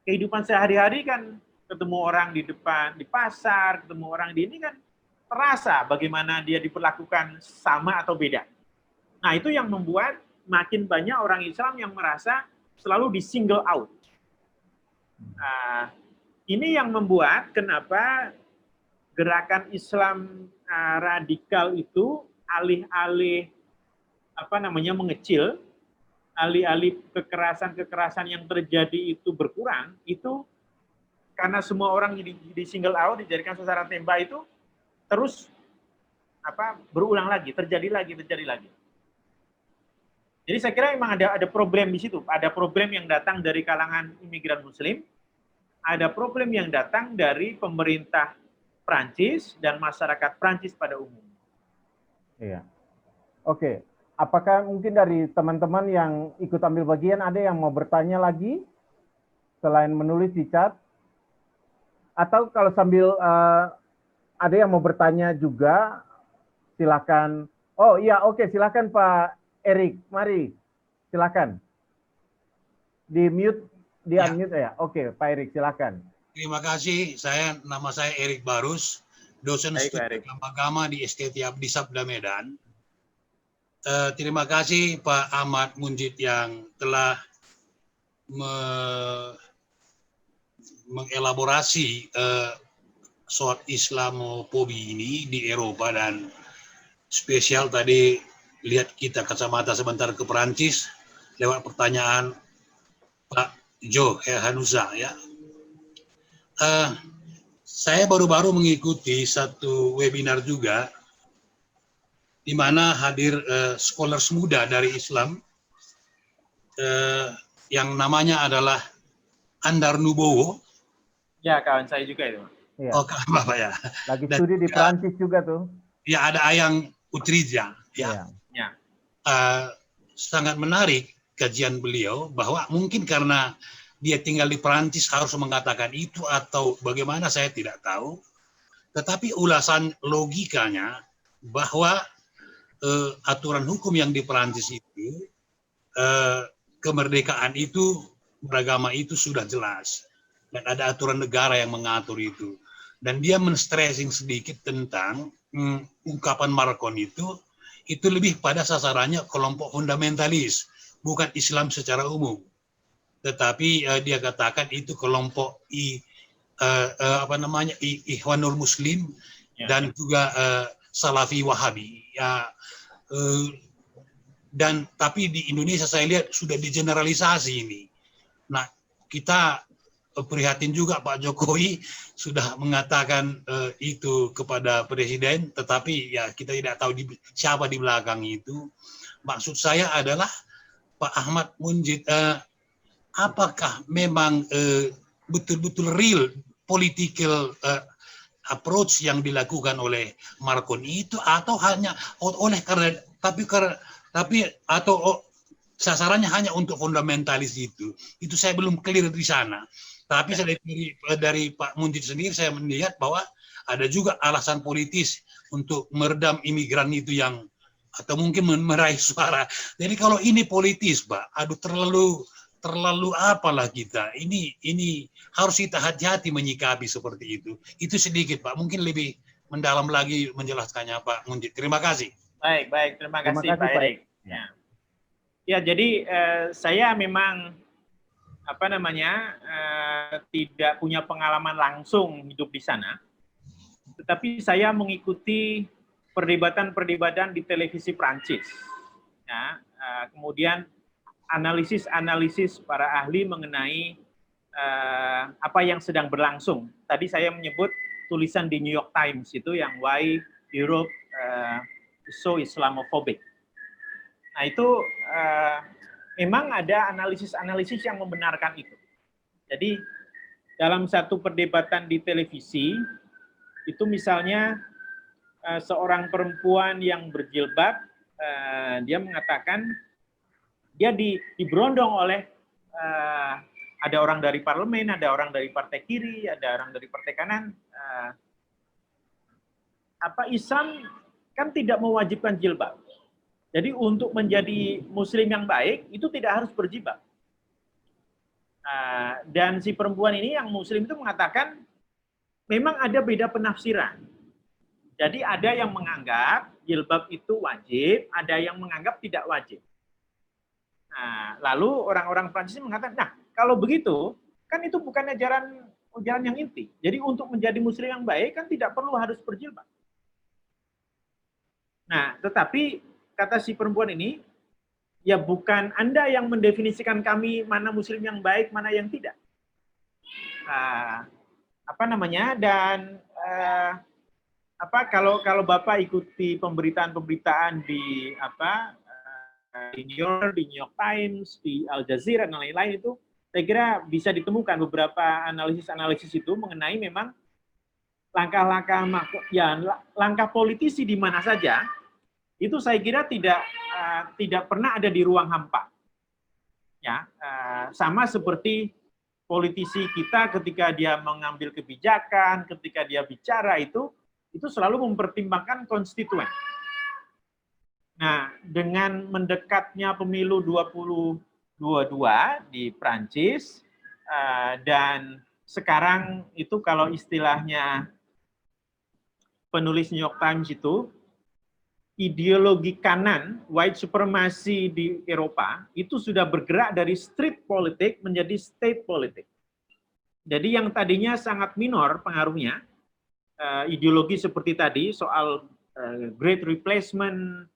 kehidupan sehari-hari kan ketemu orang di depan, di pasar, ketemu orang di ini kan terasa bagaimana dia diperlakukan sama atau beda. Nah, itu yang membuat makin banyak orang Islam yang merasa selalu di single out. Ini yang membuat kenapa gerakan Islam radikal itu alih-alih mengecil, alih-alih kekerasan-kekerasan yang terjadi itu berkurang, itu karena semua orang di single out, dijadikan sasaran tembak itu terus berulang lagi, terjadi lagi. Jadi saya kira memang ada problem di situ, ada problem yang datang dari kalangan imigran Muslim, ada problem yang datang dari pemerintah Prancis dan masyarakat Prancis pada umumnya. Iya. Oke. Apakah mungkin dari teman-teman yang ikut ambil bagian ada yang mau bertanya lagi selain menulis di chat? Atau kalau sambil ada yang mau bertanya juga, silakan. Oh iya, oke, silakan Pak Erik. Mari, silakan. Di mute, di unmute ya. Oke, Pak Erik, silakan. Terima kasih. Nama saya Erik Barus, dosen studi agama di STT Abdi Sabda Medan. Terima kasih Pak Ahmad Munjid yang telah mengelaborasi soal Islamofobi ini di Eropa, dan spesial tadi lihat kita kacamata sebentar ke Perancis lewat pertanyaan Pak Jo Hanusa ya. Saya baru-baru mengikuti satu webinar juga di mana hadir scholars muda dari Islam yang namanya adalah Andar Nubowo. Ya, kawan saya juga itu. Ya. Oh, kawan Bapak ya. Lagi studi di Perancis juga tuh. Ya, ada Ayang Utrija. Ya. Ya. Sangat menarik kajian beliau, bahwa mungkin karena dia tinggal di Perancis harus mengatakan itu atau bagaimana saya tidak tahu. Tetapi ulasan logikanya bahwa aturan hukum yang di Perancis itu, kemerdekaan itu, beragama itu sudah jelas. Dan ada aturan negara yang mengatur itu. Dan dia men-stressing sedikit tentang ungkapan Macron itu lebih pada sasarannya kelompok fundamentalis, bukan Islam secara umum. Tetapi dia katakan itu kelompok Ikhwanul Muslim ya, dan juga Salafi Wahabi ya, dan tapi di Indonesia saya lihat sudah digeneralisasi ini. Nah, kita prihatin juga Pak Jokowi sudah mengatakan itu kepada Presiden, tetapi ya kita tidak tahu siapa di belakang itu. Maksud saya adalah Pak Ahmad Munjid, apakah memang betul-betul real political approach yang dilakukan oleh Macron itu, atau hanya atau sasarannya hanya untuk fundamentalis itu saya belum clear di sana. Tapi dari Pak Munjid sendiri saya melihat bahwa ada juga alasan politis untuk meredam imigran itu yang atau mungkin meraih suara. Jadi kalau ini politis, Pak, aduh terlalu apalah kita. Ini harus kita hati-hati menyikapi seperti itu. Itu sedikit, Pak. Mungkin lebih mendalam lagi menjelaskannya Pak Munjid. Terima kasih. Baik. Terima kasih Pak Erik. Ya, jadi saya memang tidak punya pengalaman langsung hidup di sana, tetapi saya mengikuti perdebatan-perdebatan di televisi Prancis. Ya, kemudian analisis-analisis para ahli mengenai apa yang sedang berlangsung. Tadi saya menyebut tulisan di New York Times itu yang Why Europe is so Islamophobic. Nah itu memang ada analisis-analisis yang membenarkan itu. Jadi dalam satu perdebatan di televisi, itu misalnya seorang perempuan yang berjilbab, dia mengatakan dia diberondong oleh ada orang dari parlemen, ada orang dari partai kiri, ada orang dari partai kanan. Islam kan tidak mewajibkan jilbab. Jadi untuk menjadi muslim yang baik, itu tidak harus berjilbab. Dan si perempuan ini yang muslim itu mengatakan, memang ada beda penafsiran. Jadi ada yang menganggap jilbab itu wajib, ada yang menganggap tidak wajib. Lalu orang-orang Prancis mengatakan, nah kalau begitu, kan itu bukan ajaran yang inti. Jadi untuk menjadi muslim yang baik, kan tidak perlu harus berjilbab. Nah, tetapi kata si perempuan ini, ya bukan Anda yang mendefinisikan kami mana muslim yang baik, mana yang tidak. Dan kalau Bapak ikuti pemberitaan-pemberitaan di New York Times, di Al Jazeera dan lain-lain itu, saya kira bisa ditemukan beberapa analisis-analisis itu mengenai memang langkah politisi di mana saja. Itu saya kira tidak pernah ada di ruang hampa. Ya, sama seperti politisi kita ketika dia mengambil kebijakan, ketika dia bicara itu selalu mempertimbangkan konstituen. Nah, dengan mendekatnya pemilu 2022 di Prancis, dan sekarang itu kalau istilahnya penulis New York Times itu, ideologi kanan, white supremacy di Eropa, itu sudah bergerak dari street politik menjadi state politik. Jadi yang tadinya sangat minor pengaruhnya, ideologi seperti tadi, soal Great Replacement,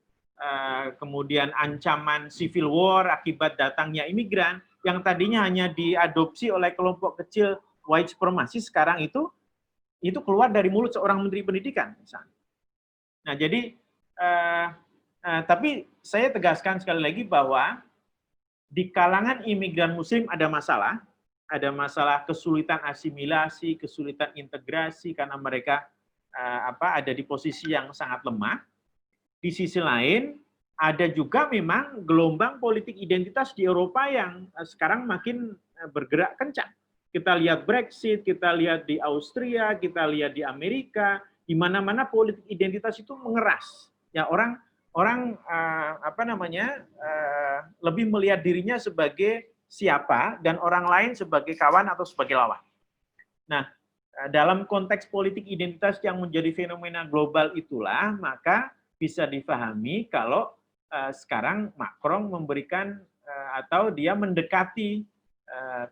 kemudian ancaman civil war akibat datangnya imigran, yang tadinya hanya diadopsi oleh kelompok kecil white supremacy, sekarang itu keluar dari mulut seorang menteri pendidikan, misalnya. Nah, jadi tapi saya tegaskan sekali lagi bahwa di kalangan imigran muslim ada masalah kesulitan asimilasi, kesulitan integrasi karena mereka ada di posisi yang sangat lemah. Di sisi lain ada juga memang gelombang politik identitas di Eropa yang sekarang makin bergerak kencang. Kita lihat Brexit, kita lihat di Austria, kita lihat di Amerika, di mana-mana politik identitas itu mengeras. Ya, orang lebih melihat dirinya sebagai siapa dan orang lain sebagai kawan atau sebagai lawan. Nah, dalam konteks politik identitas yang menjadi fenomena global itulah, maka bisa difahami kalau sekarang Macron memberikan atau dia mendekati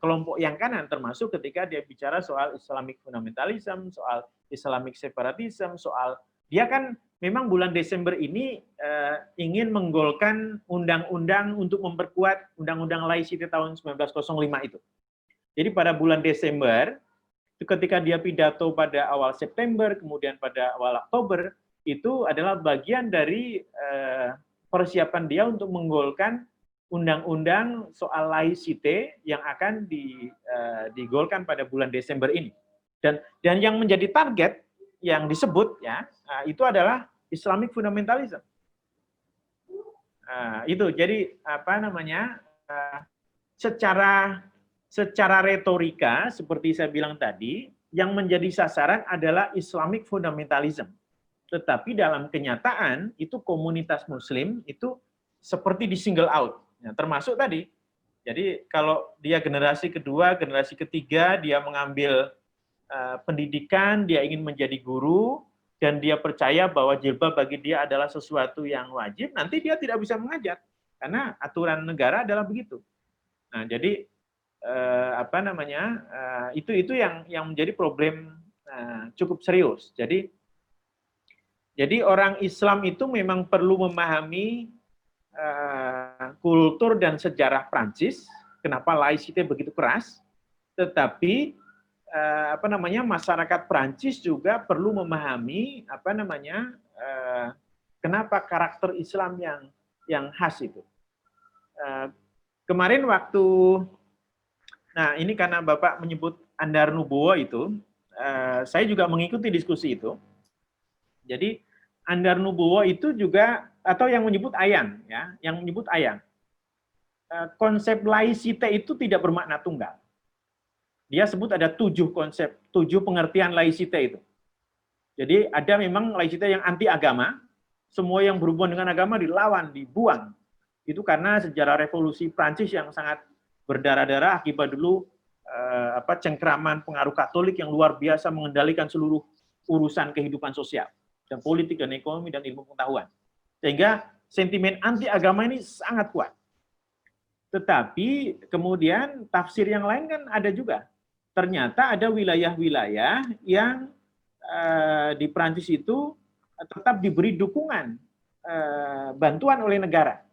kelompok yang kanan, termasuk ketika dia bicara soal Islamic fundamentalism, soal Islamic separatism, soal dia kan memang bulan Desember ini ingin menggolkan undang-undang untuk memperkuat undang-undang laicity tahun 1905 itu. Jadi pada bulan Desember, ketika dia pidato pada awal September, kemudian pada awal Oktober, itu adalah bagian dari persiapan dia untuk menggolkan undang-undang soal laicity yang akan digolkan pada bulan Desember ini. Dan yang menjadi target yang disebut ya itu adalah Islamic fundamentalism. Itu jadi secara retorika seperti saya bilang tadi, yang menjadi sasaran adalah Islamic fundamentalism. Tetapi dalam kenyataan itu komunitas Muslim itu seperti di single out, ya, termasuk tadi. Jadi kalau dia generasi kedua, generasi ketiga, dia mengambil pendidikan, dia ingin menjadi guru, dan dia percaya bahwa jilbab bagi dia adalah sesuatu yang wajib, nanti dia tidak bisa mengajar, karena aturan negara adalah begitu. Nah, jadi itu yang menjadi problem cukup serius. Jadi orang Islam itu memang perlu memahami kultur dan sejarah Prancis, kenapa laicite begitu keras, tetapi masyarakat Prancis juga perlu memahami kenapa karakter Islam yang khas itu. Kemarin waktu, nah ini karena Bapak menyebut Andar Nubuwo itu, saya juga mengikuti diskusi itu. Jadi Andar Nubuwo itu juga, atau yang menyebut Ayan, ya, yang menyebut Ayan. Konsep laicite itu tidak bermakna tunggal. Dia sebut ada 7 konsep, 7 pengertian laicite itu. Jadi ada memang laicite yang anti agama, semua yang berhubungan dengan agama dilawan, dibuang. Itu karena sejarah revolusi Prancis yang sangat berdarah-darah akibat dulu cengkraman pengaruh Katolik yang luar biasa mengendalikan seluruh urusan kehidupan sosial dan politik dan ekonomi dan ilmu pengetahuan. Sehingga sentimen anti agama ini sangat kuat. Tetapi kemudian tafsir yang lain kan ada juga. Ternyata ada wilayah-wilayah yang di Prancis itu tetap diberi dukungan bantuan oleh negara.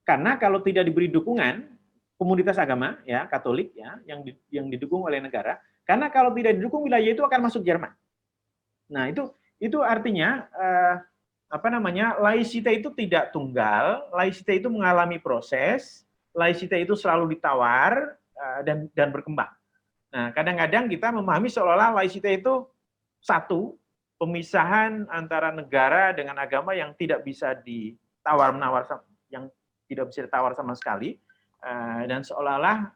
Karena kalau tidak diberi dukungan komunitas agama ya Katolik ya yang didukung oleh negara, karena kalau tidak didukung wilayah itu akan masuk Jerman. Nah, itu artinya laicite itu tidak tunggal, laicite itu mengalami proses, laicite itu selalu ditawar dan berkembang. Nah, kadang-kadang kita memahami seolah-olah laicite itu satu, pemisahan antara negara dengan agama yang tidak bisa ditawar-menawar, yang tidak bisa ditawar sama sekali, dan seolah-olah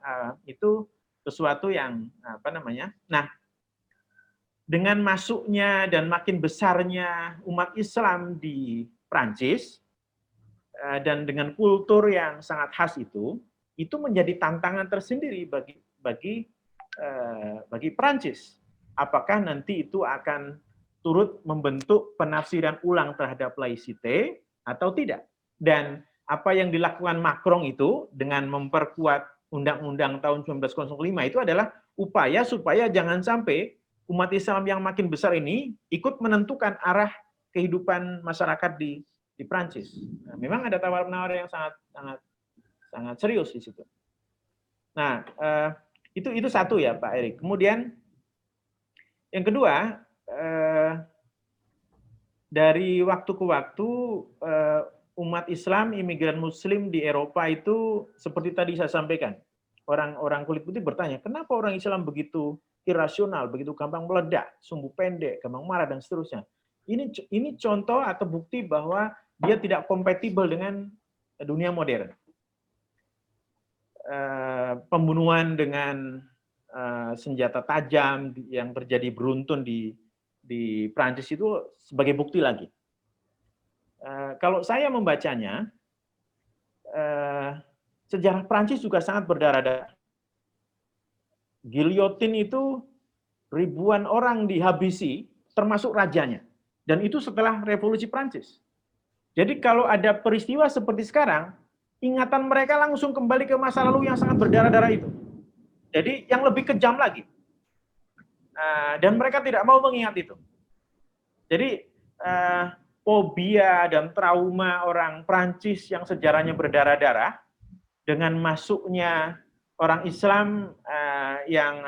itu sesuatu yang Nah, dengan masuknya dan makin besarnya umat Islam di Prancis dan dengan kultur yang sangat khas itu menjadi tantangan tersendiri bagi Prancis. Apakah nanti itu akan turut membentuk penafsiran ulang terhadap laicite atau tidak? Dan apa yang dilakukan Macron itu dengan memperkuat Undang-Undang tahun 1905 itu adalah upaya supaya jangan sampai umat Islam yang makin besar ini ikut menentukan arah kehidupan masyarakat di Prancis. Nah, memang ada tawar-menawar yang sangat serius di situ. Nah, itu satu ya Pak Erik. Kemudian yang kedua, dari waktu ke waktu umat Islam, imigran Muslim di Eropa itu seperti tadi saya sampaikan, orang kulit putih bertanya, kenapa orang Islam begitu irasional, begitu gampang meledak, sumbu pendek, gampang marah dan seterusnya. Ini contoh atau bukti bahwa dia tidak kompatibel dengan dunia modern. Pembunuhan dengan senjata tajam yang terjadi beruntun di Prancis itu sebagai bukti lagi. Kalau saya membacanya, sejarah Prancis juga sangat berdarah-darah. Gilyotin itu ribuan orang dihabisi, termasuk rajanya. Dan itu setelah revolusi Prancis. Jadi kalau ada peristiwa seperti sekarang, ingatan mereka langsung kembali ke masa lalu yang sangat berdarah-darah itu. Jadi yang lebih kejam lagi. Dan mereka tidak mau mengingat itu. Jadi fobia dan trauma orang Prancis yang sejarahnya berdarah-darah dengan masuknya orang Islam yang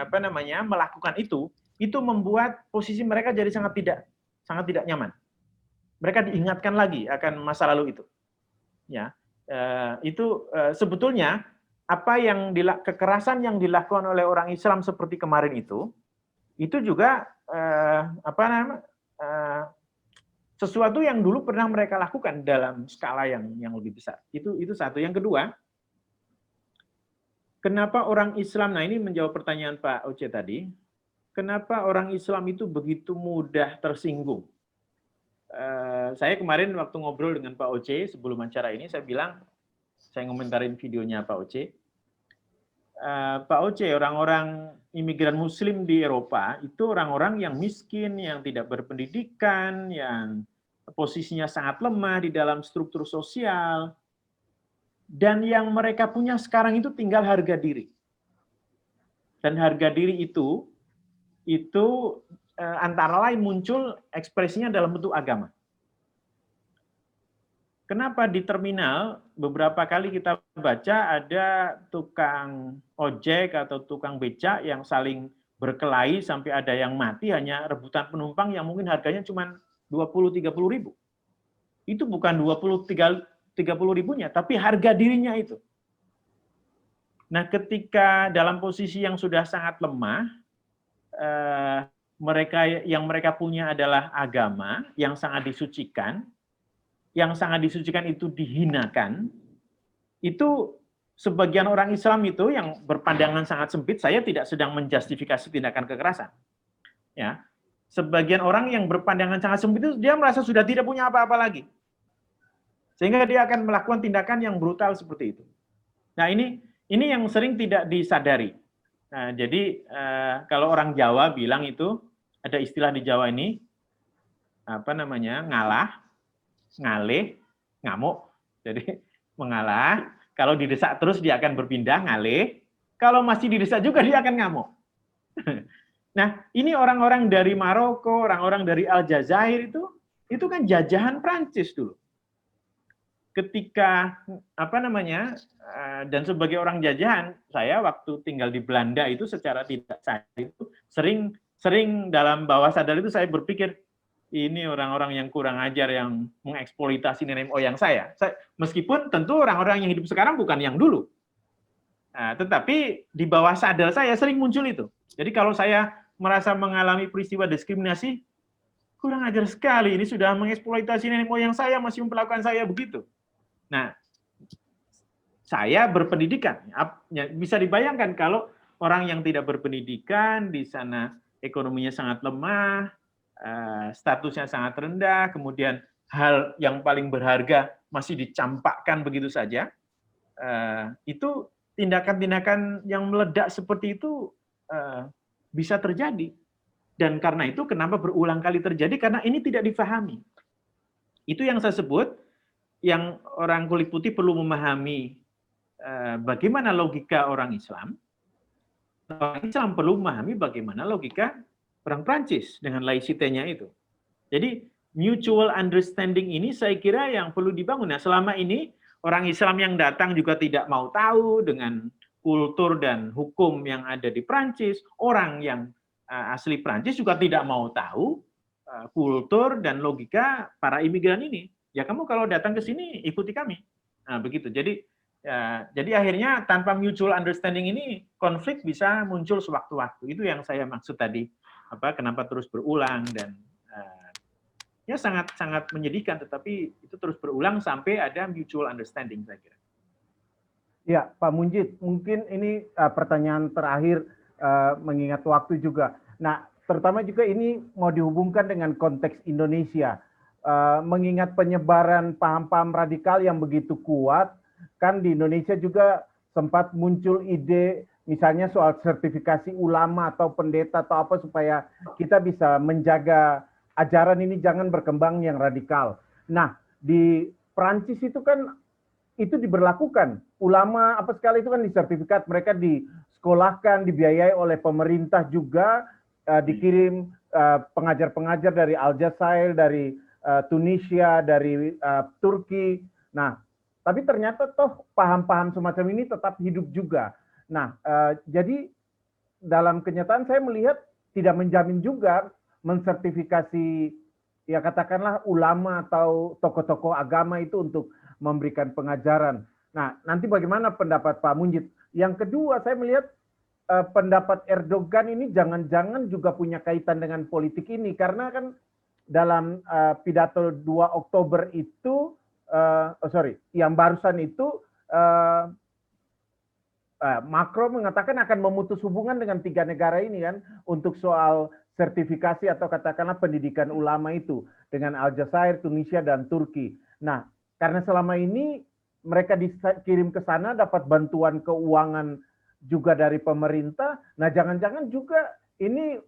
melakukan itu membuat posisi mereka jadi sangat tidak nyaman. Mereka diingatkan lagi akan masa lalu itu. Ya, itu sebetulnya kekerasan yang dilakukan oleh orang Islam seperti kemarin itu juga sesuatu yang dulu pernah mereka lakukan dalam skala yang lebih besar. Itu satu. Yang kedua, kenapa orang Islam, nah ini menjawab pertanyaan Pak Oce tadi, kenapa orang Islam itu begitu mudah tersinggung? Saya kemarin waktu ngobrol dengan Pak Oce sebelum acara ini, saya ngomentarin videonya Pak Oce. Pak Oce, orang-orang imigran Muslim di Eropa itu orang-orang yang miskin, yang tidak berpendidikan, yang posisinya sangat lemah di dalam struktur sosial, dan yang mereka punya sekarang itu tinggal harga diri. Dan harga diri itu antara lain muncul ekspresinya dalam bentuk agama. Kenapa di terminal beberapa kali kita baca ada tukang ojek atau tukang becak yang saling berkelahi sampai ada yang mati hanya rebutan penumpang yang mungkin harganya cuma 20-30 ribu. Itu bukan 20-30 ribunya, tapi harga dirinya itu. Nah, ketika dalam posisi yang sudah sangat lemah, mereka punya adalah agama yang sangat disucikan, itu dihinakan, itu sebagian orang Islam itu yang berpandangan sangat sempit, saya tidak sedang menjustifikasi tindakan kekerasan. Ya, sebagian orang yang berpandangan sangat sempit itu dia merasa sudah tidak punya apa-apa lagi, sehingga dia akan melakukan tindakan yang brutal seperti itu. Nah, ini yang sering tidak disadari. Nah, jadi kalau orang Jawa bilang itu ada istilah di Jawa ini ngalah, ngalih, ngamuk. Jadi mengalah, kalau didesak terus dia akan berpindah ngalih, kalau masih didesak juga dia akan ngamuk. Nah, ini orang-orang dari Maroko, orang-orang dari Aljazair itu kan jajahan Prancis dulu. Ketika dan sebagai orang jajahan, saya waktu tinggal di Belanda itu secara tidak sadar itu sering dalam bawah sadar itu saya berpikir, ini orang-orang yang kurang ajar yang mengeksploitasi nenek moyang saya. Meskipun tentu orang-orang yang hidup sekarang bukan yang dulu. Nah, tetapi di bawah sadar saya sering muncul itu. Jadi kalau saya merasa mengalami peristiwa diskriminasi, kurang ajar sekali, ini sudah mengeksploitasi nenek moyang saya, masih memperlakukan saya begitu. Nah, saya berpendidikan. Bisa dibayangkan kalau orang yang tidak berpendidikan, di sana ekonominya sangat lemah, statusnya sangat rendah, kemudian hal yang paling berharga masih dicampakkan begitu saja, itu tindakan-tindakan yang meledak seperti itu bisa terjadi. Dan karena itu kenapa berulang kali terjadi? Karena ini tidak difahami. Itu yang saya sebut, yang orang kulit putih perlu memahami bagaimana logika orang Islam. Orang Islam perlu memahami bagaimana logika orang Prancis dengan laicite-nya itu. Jadi mutual understanding ini saya kira yang perlu dibangun. Nah, selama ini orang Islam yang datang juga tidak mau tahu dengan kultur dan hukum yang ada di Prancis. Orang yang asli Prancis juga tidak mau tahu kultur dan logika para imigran ini. Ya kamu kalau datang ke sini ikuti kami. Nah, begitu. Jadi akhirnya tanpa mutual understanding ini konflik bisa muncul sewaktu-waktu. Itu yang saya maksud tadi. Kenapa terus berulang dan ya sangat menyedihkan, tetapi itu terus berulang sampai ada mutual understanding, saya kira. Ya, Pak Munjid, mungkin ini pertanyaan terakhir mengingat waktu juga. Nah, terutama juga ini mau dihubungkan dengan konteks Indonesia, mengingat penyebaran paham-paham radikal yang begitu kuat, kan di Indonesia juga sempat muncul ide misalnya soal sertifikasi ulama atau pendeta atau apa supaya kita bisa menjaga ajaran ini jangan berkembang yang radikal. Nah, di Prancis itu kan itu diberlakukan. Ulama apa sekali itu kan disertifikat, mereka disekolahkan, dibiayai oleh pemerintah juga, dikirim pengajar-pengajar dari Aljazair, dari Tunisia, dari Turki. Nah, tapi ternyata toh paham-paham semacam ini tetap hidup juga. Nah, jadi dalam kenyataan saya melihat tidak menjamin juga mensertifikasi ya katakanlah ulama atau tokoh-tokoh agama itu untuk memberikan pengajaran. Nah, nanti bagaimana pendapat Pak Munjid? Yang kedua, saya melihat pendapat Erdogan ini jangan-jangan juga punya kaitan dengan politik ini, karena kan dalam pidato 2 Oktober itu, yang barusan itu, Macron mengatakan akan memutus hubungan dengan 3 negara ini kan untuk soal sertifikasi atau katakanlah pendidikan ulama itu dengan Aljazair, Tunisia, dan Turki. Nah, karena selama ini mereka dikirim ke sana dapat bantuan keuangan juga dari pemerintah. Nah, jangan-jangan juga ini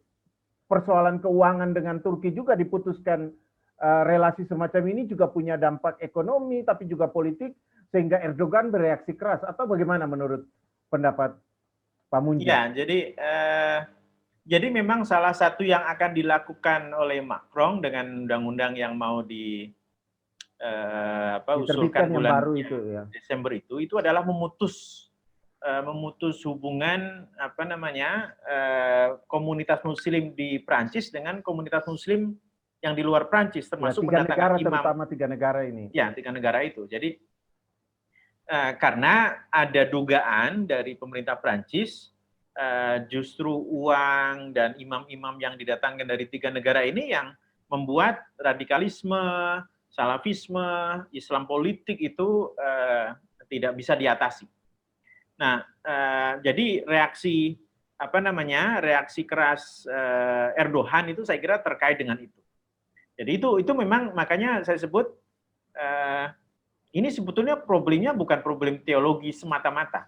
persoalan keuangan dengan Turki juga diputuskan, relasi semacam ini juga punya dampak ekonomi tapi juga politik sehingga Erdogan bereaksi keras, atau bagaimana menurut pendapat Pak Munjid? Ya, jadi memang salah satu yang akan dilakukan oleh Macron dengan undang-undang yang mau usulkan Diterbitkan yang bulan baru itu ya. Desember itu adalah memutus hubungan komunitas Muslim di Prancis dengan komunitas Muslim yang di luar Prancis, termasuk Ya, 3 negara, mendatangkan imam. terutama 3 negara ini. Ya, 3 negara itu. Jadi karena ada dugaan dari pemerintah Prancis justru uang dan imam-imam yang didatangkan dari 3 negara ini yang membuat radikalisme, salafisme, Islam politik itu tidak bisa diatasi. Nah, jadi reaksi keras Erdogan itu saya kira terkait dengan itu. Jadi itu memang makanya saya sebut ini sebetulnya problemnya bukan problem teologi semata-mata.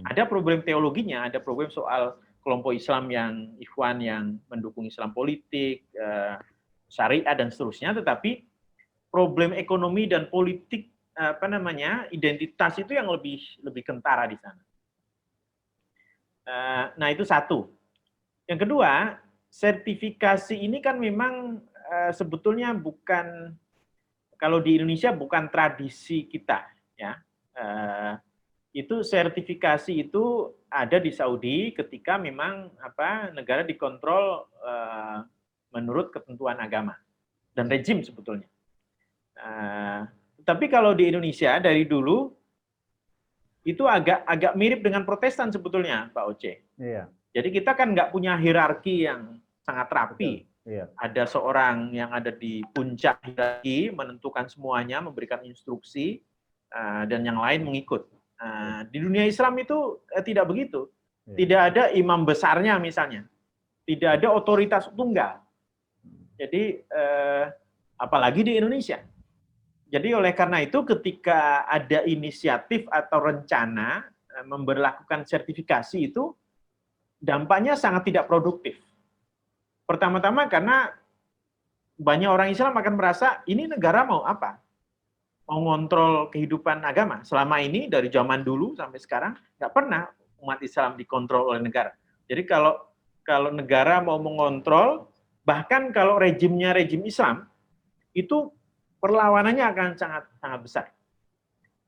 Ada problem teologinya, ada problem soal kelompok Islam yang Ikhwan yang mendukung Islam politik, syariah dan seterusnya, tetapi problem ekonomi dan politik identitas itu yang lebih kentara di sana. Nah, itu satu. Yang kedua, sertifikasi ini kan memang sebetulnya bukan, kalau di Indonesia bukan tradisi kita, ya. Itu sertifikasi itu ada di Saudi ketika memang negara dikontrol menurut ketentuan agama dan rejim sebetulnya. Tapi kalau di Indonesia dari dulu itu agak mirip dengan Protestan sebetulnya, Pak Oce. Iya. Jadi kita kan nggak punya hierarki yang sangat rapi. Iya. Ada seorang yang ada di puncak hierarki, menentukan semuanya, memberikan instruksi, dan yang lain mengikut. Di dunia Islam itu tidak begitu. Tidak ada imam besarnya misalnya. Tidak ada otoritas tunggal. Jadi, apalagi di Indonesia. Jadi oleh karena itu ketika ada inisiatif atau rencana memberlakukan sertifikasi itu, dampaknya sangat tidak produktif. Pertama-tama karena banyak orang Islam akan merasa ini negara mau apa? Mau ngontrol kehidupan agama. Selama ini dari zaman dulu sampai sekarang nggak pernah umat Islam dikontrol oleh negara. Jadi kalau negara mau mengontrol, bahkan kalau rejimnya rejim Islam, itu perlawanannya akan sangat besar.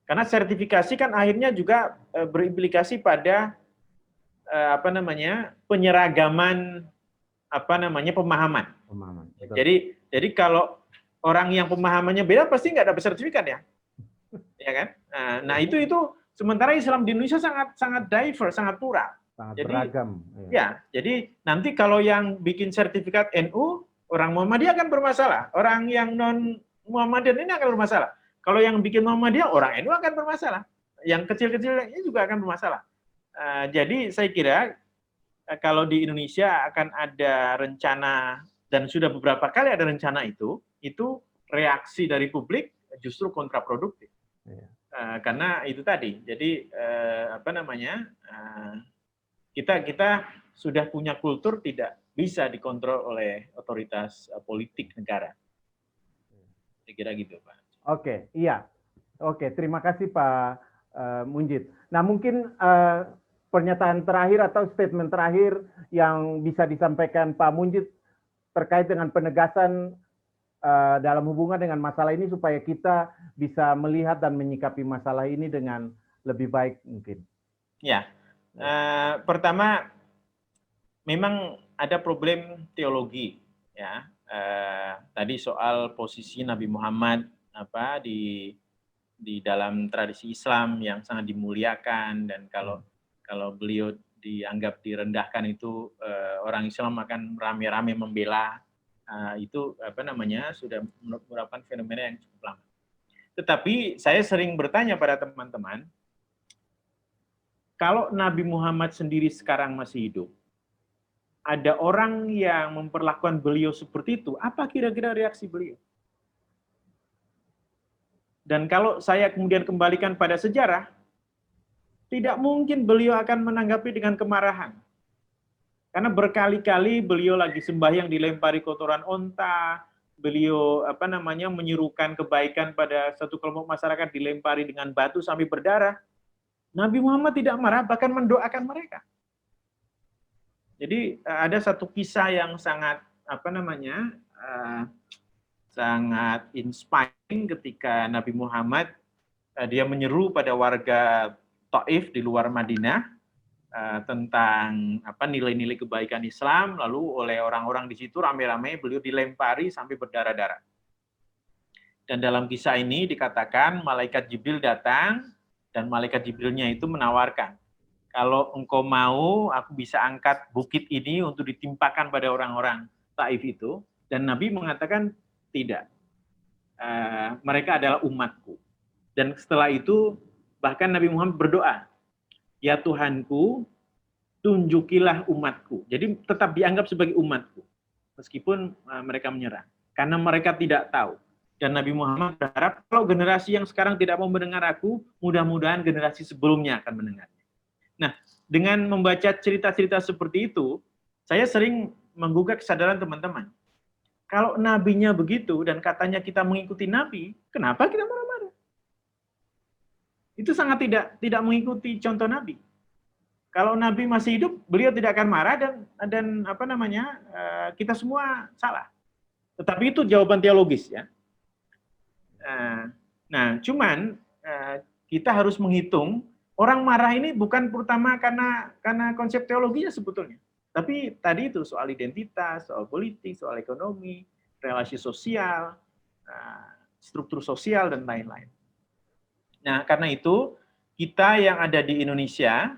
Karena sertifikasi kan akhirnya juga berimplikasi pada penyeragaman pemahaman. Jadi kalau orang yang pemahamannya beda pasti nggak dapat sertifikat ya, ya kan? Nah itu sementara Islam di Indonesia sangat diverse, sangat plural, sangat beragam. Ya, jadi nanti kalau yang bikin sertifikat NU orang Muhammadiyah akan bermasalah, orang yang non Muhammadiyah ini akan bermasalah. Kalau yang bikin Muhammadiyah orang NU akan bermasalah, yang kecil-kecil ini juga akan bermasalah. Jadi saya kira kalau di Indonesia akan ada rencana dan sudah beberapa kali ada rencana itu reaksi dari publik justru kontraproduktif. Karena itu tadi. Jadi kita sudah punya kultur tidak bisa dikontrol oleh otoritas politik negara. Saya kira gitu, Pak. Oke, iya. Oke, terima kasih Pak Munjid. Nah, mungkin pernyataan terakhir atau statement terakhir yang bisa disampaikan Pak Munjid terkait dengan penegasan dalam hubungan dengan masalah ini supaya kita bisa melihat dan menyikapi masalah ini dengan lebih baik mungkin. Ya. Pertama, memang ada problem teologi, ya. Tadi soal posisi Nabi Muhammad di dalam tradisi Islam yang sangat dimuliakan, dan kalau beliau dianggap direndahkan itu orang Islam akan rame-rame membela, itu sudah merupakan fenomena yang cukup lama. Tetapi saya sering bertanya pada teman-teman, kalau Nabi Muhammad sendiri sekarang masih hidup, ada orang yang memperlakukan beliau seperti itu, apa kira-kira reaksi beliau? Dan kalau saya kemudian kembalikan pada sejarah, tidak mungkin beliau akan menanggapi dengan kemarahan. Karena berkali-kali beliau lagi sembahyang dilempari kotoran onta, beliau menyerukan kebaikan pada satu kelompok masyarakat dilempari dengan batu sampai berdarah. Nabi Muhammad tidak marah, bahkan mendoakan mereka. Jadi ada satu kisah yang sangat sangat inspiring ketika Nabi Muhammad dia menyeru pada warga Taif di luar Madinah tentang nilai-nilai kebaikan Islam, lalu oleh orang-orang di situ rame-rame beliau dilempari sampai berdarah-darah. Dan dalam kisah ini dikatakan malaikat Jibril datang dan malaikat Jibrilnya itu menawarkan, kalau engkau mau, aku bisa angkat bukit ini untuk ditimpakan pada orang-orang Taif itu. Dan Nabi mengatakan, tidak. Mereka adalah umatku. Dan setelah itu, bahkan Nabi Muhammad berdoa, ya Tuhanku, tunjukilah umatku. Jadi tetap dianggap sebagai umatku. Meskipun mereka menyerah. Karena mereka tidak tahu. Dan Nabi Muhammad berharap, kalau generasi yang sekarang tidak mau mendengar aku, mudah-mudahan generasi sebelumnya akan mendengar. Nah, dengan membaca cerita-cerita seperti itu, saya sering menggugah kesadaran teman-teman. Kalau nabinya begitu dan katanya kita mengikuti nabi, kenapa kita marah-marah? Itu sangat tidak mengikuti contoh nabi. Kalau nabi masih hidup, beliau tidak akan marah dan kita semua salah. Tetapi itu jawaban teologis ya. Nah, cuman kita harus menghitung. Orang marah ini bukan pertama karena konsep teologinya sebetulnya. Tapi tadi itu soal identitas, soal politik, soal ekonomi, relasi sosial, struktur sosial, dan lain-lain. Nah, karena itu, kita yang ada di Indonesia,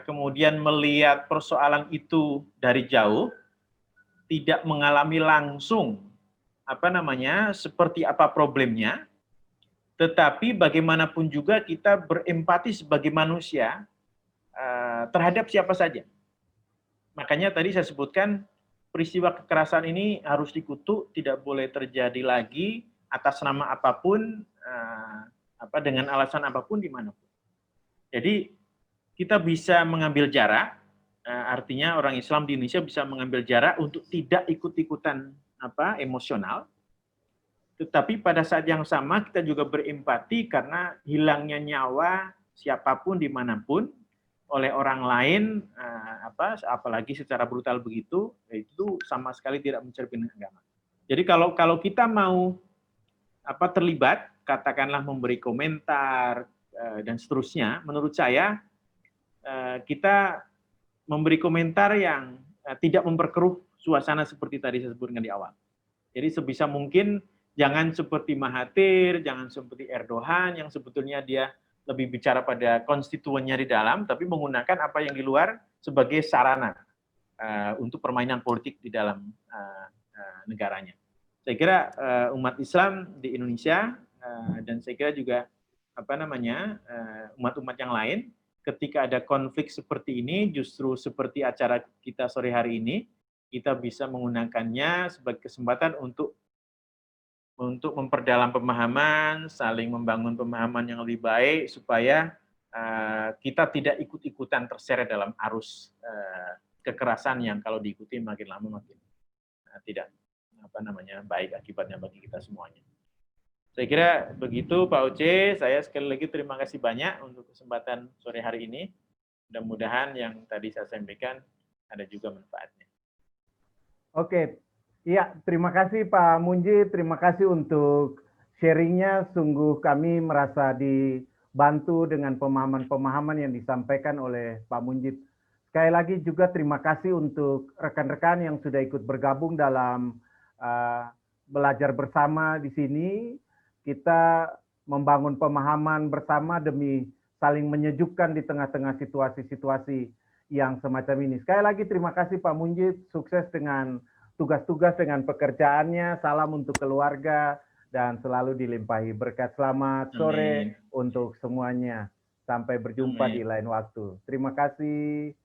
kemudian melihat persoalan itu dari jauh, tidak mengalami langsung, seperti apa problemnya, tetapi bagaimanapun juga kita berempati sebagai manusia terhadap siapa saja. Makanya tadi saya sebutkan peristiwa kekerasan ini harus dikutuk, tidak boleh terjadi lagi atas nama apapun, dengan alasan apapun dimanapun. Jadi kita bisa mengambil jarak, artinya orang Islam di Indonesia bisa mengambil jarak untuk tidak ikut-ikutan emosional. Tetapi pada saat yang sama kita juga berempati karena hilangnya nyawa siapapun dimanapun oleh orang lain, apalagi secara brutal begitu, itu sama sekali tidak mencerminkan agama. Jadi kalau kita mau terlibat, katakanlah memberi komentar dan seterusnya, menurut saya kita memberi komentar yang tidak memperkeruh suasana seperti tadi saya sebutkan di awal. Jadi sebisa mungkin jangan seperti Mahathir, jangan seperti Erdogan yang sebetulnya dia lebih bicara pada konstituennya di dalam, tapi menggunakan apa yang di luar sebagai sarana untuk permainan politik di dalam negaranya. Saya kira umat Islam di Indonesia dan saya kira juga umat-umat yang lain, ketika ada konflik seperti ini, justru seperti acara kita sore hari ini, kita bisa menggunakannya sebagai kesempatan untuk memperdalam pemahaman, saling membangun pemahaman yang lebih baik supaya kita tidak ikut-ikutan terseret dalam arus kekerasan yang kalau diikuti makin lama makin tidak baik akibatnya bagi kita semuanya. Saya kira begitu Pak Oce, saya sekali lagi terima kasih banyak untuk kesempatan sore hari ini. Mudah-mudahan yang tadi saya sampaikan ada juga manfaatnya. Oke. Iya, terima kasih Pak Munjid, terima kasih untuk sharingnya. Sungguh kami merasa dibantu dengan pemahaman-pemahaman yang disampaikan oleh Pak Munjid. Sekali lagi juga terima kasih untuk rekan-rekan yang sudah ikut bergabung dalam belajar bersama di sini. Kita membangun pemahaman bersama demi saling menyejukkan di tengah-tengah situasi-situasi yang semacam ini. Sekali lagi terima kasih Pak Munjid, sukses dengan tugas-tugas dengan pekerjaannya, salam untuk keluarga, dan selalu dilimpahi berkat. Selamat sore untuk semuanya. Sampai berjumpa di lain waktu. Terima kasih.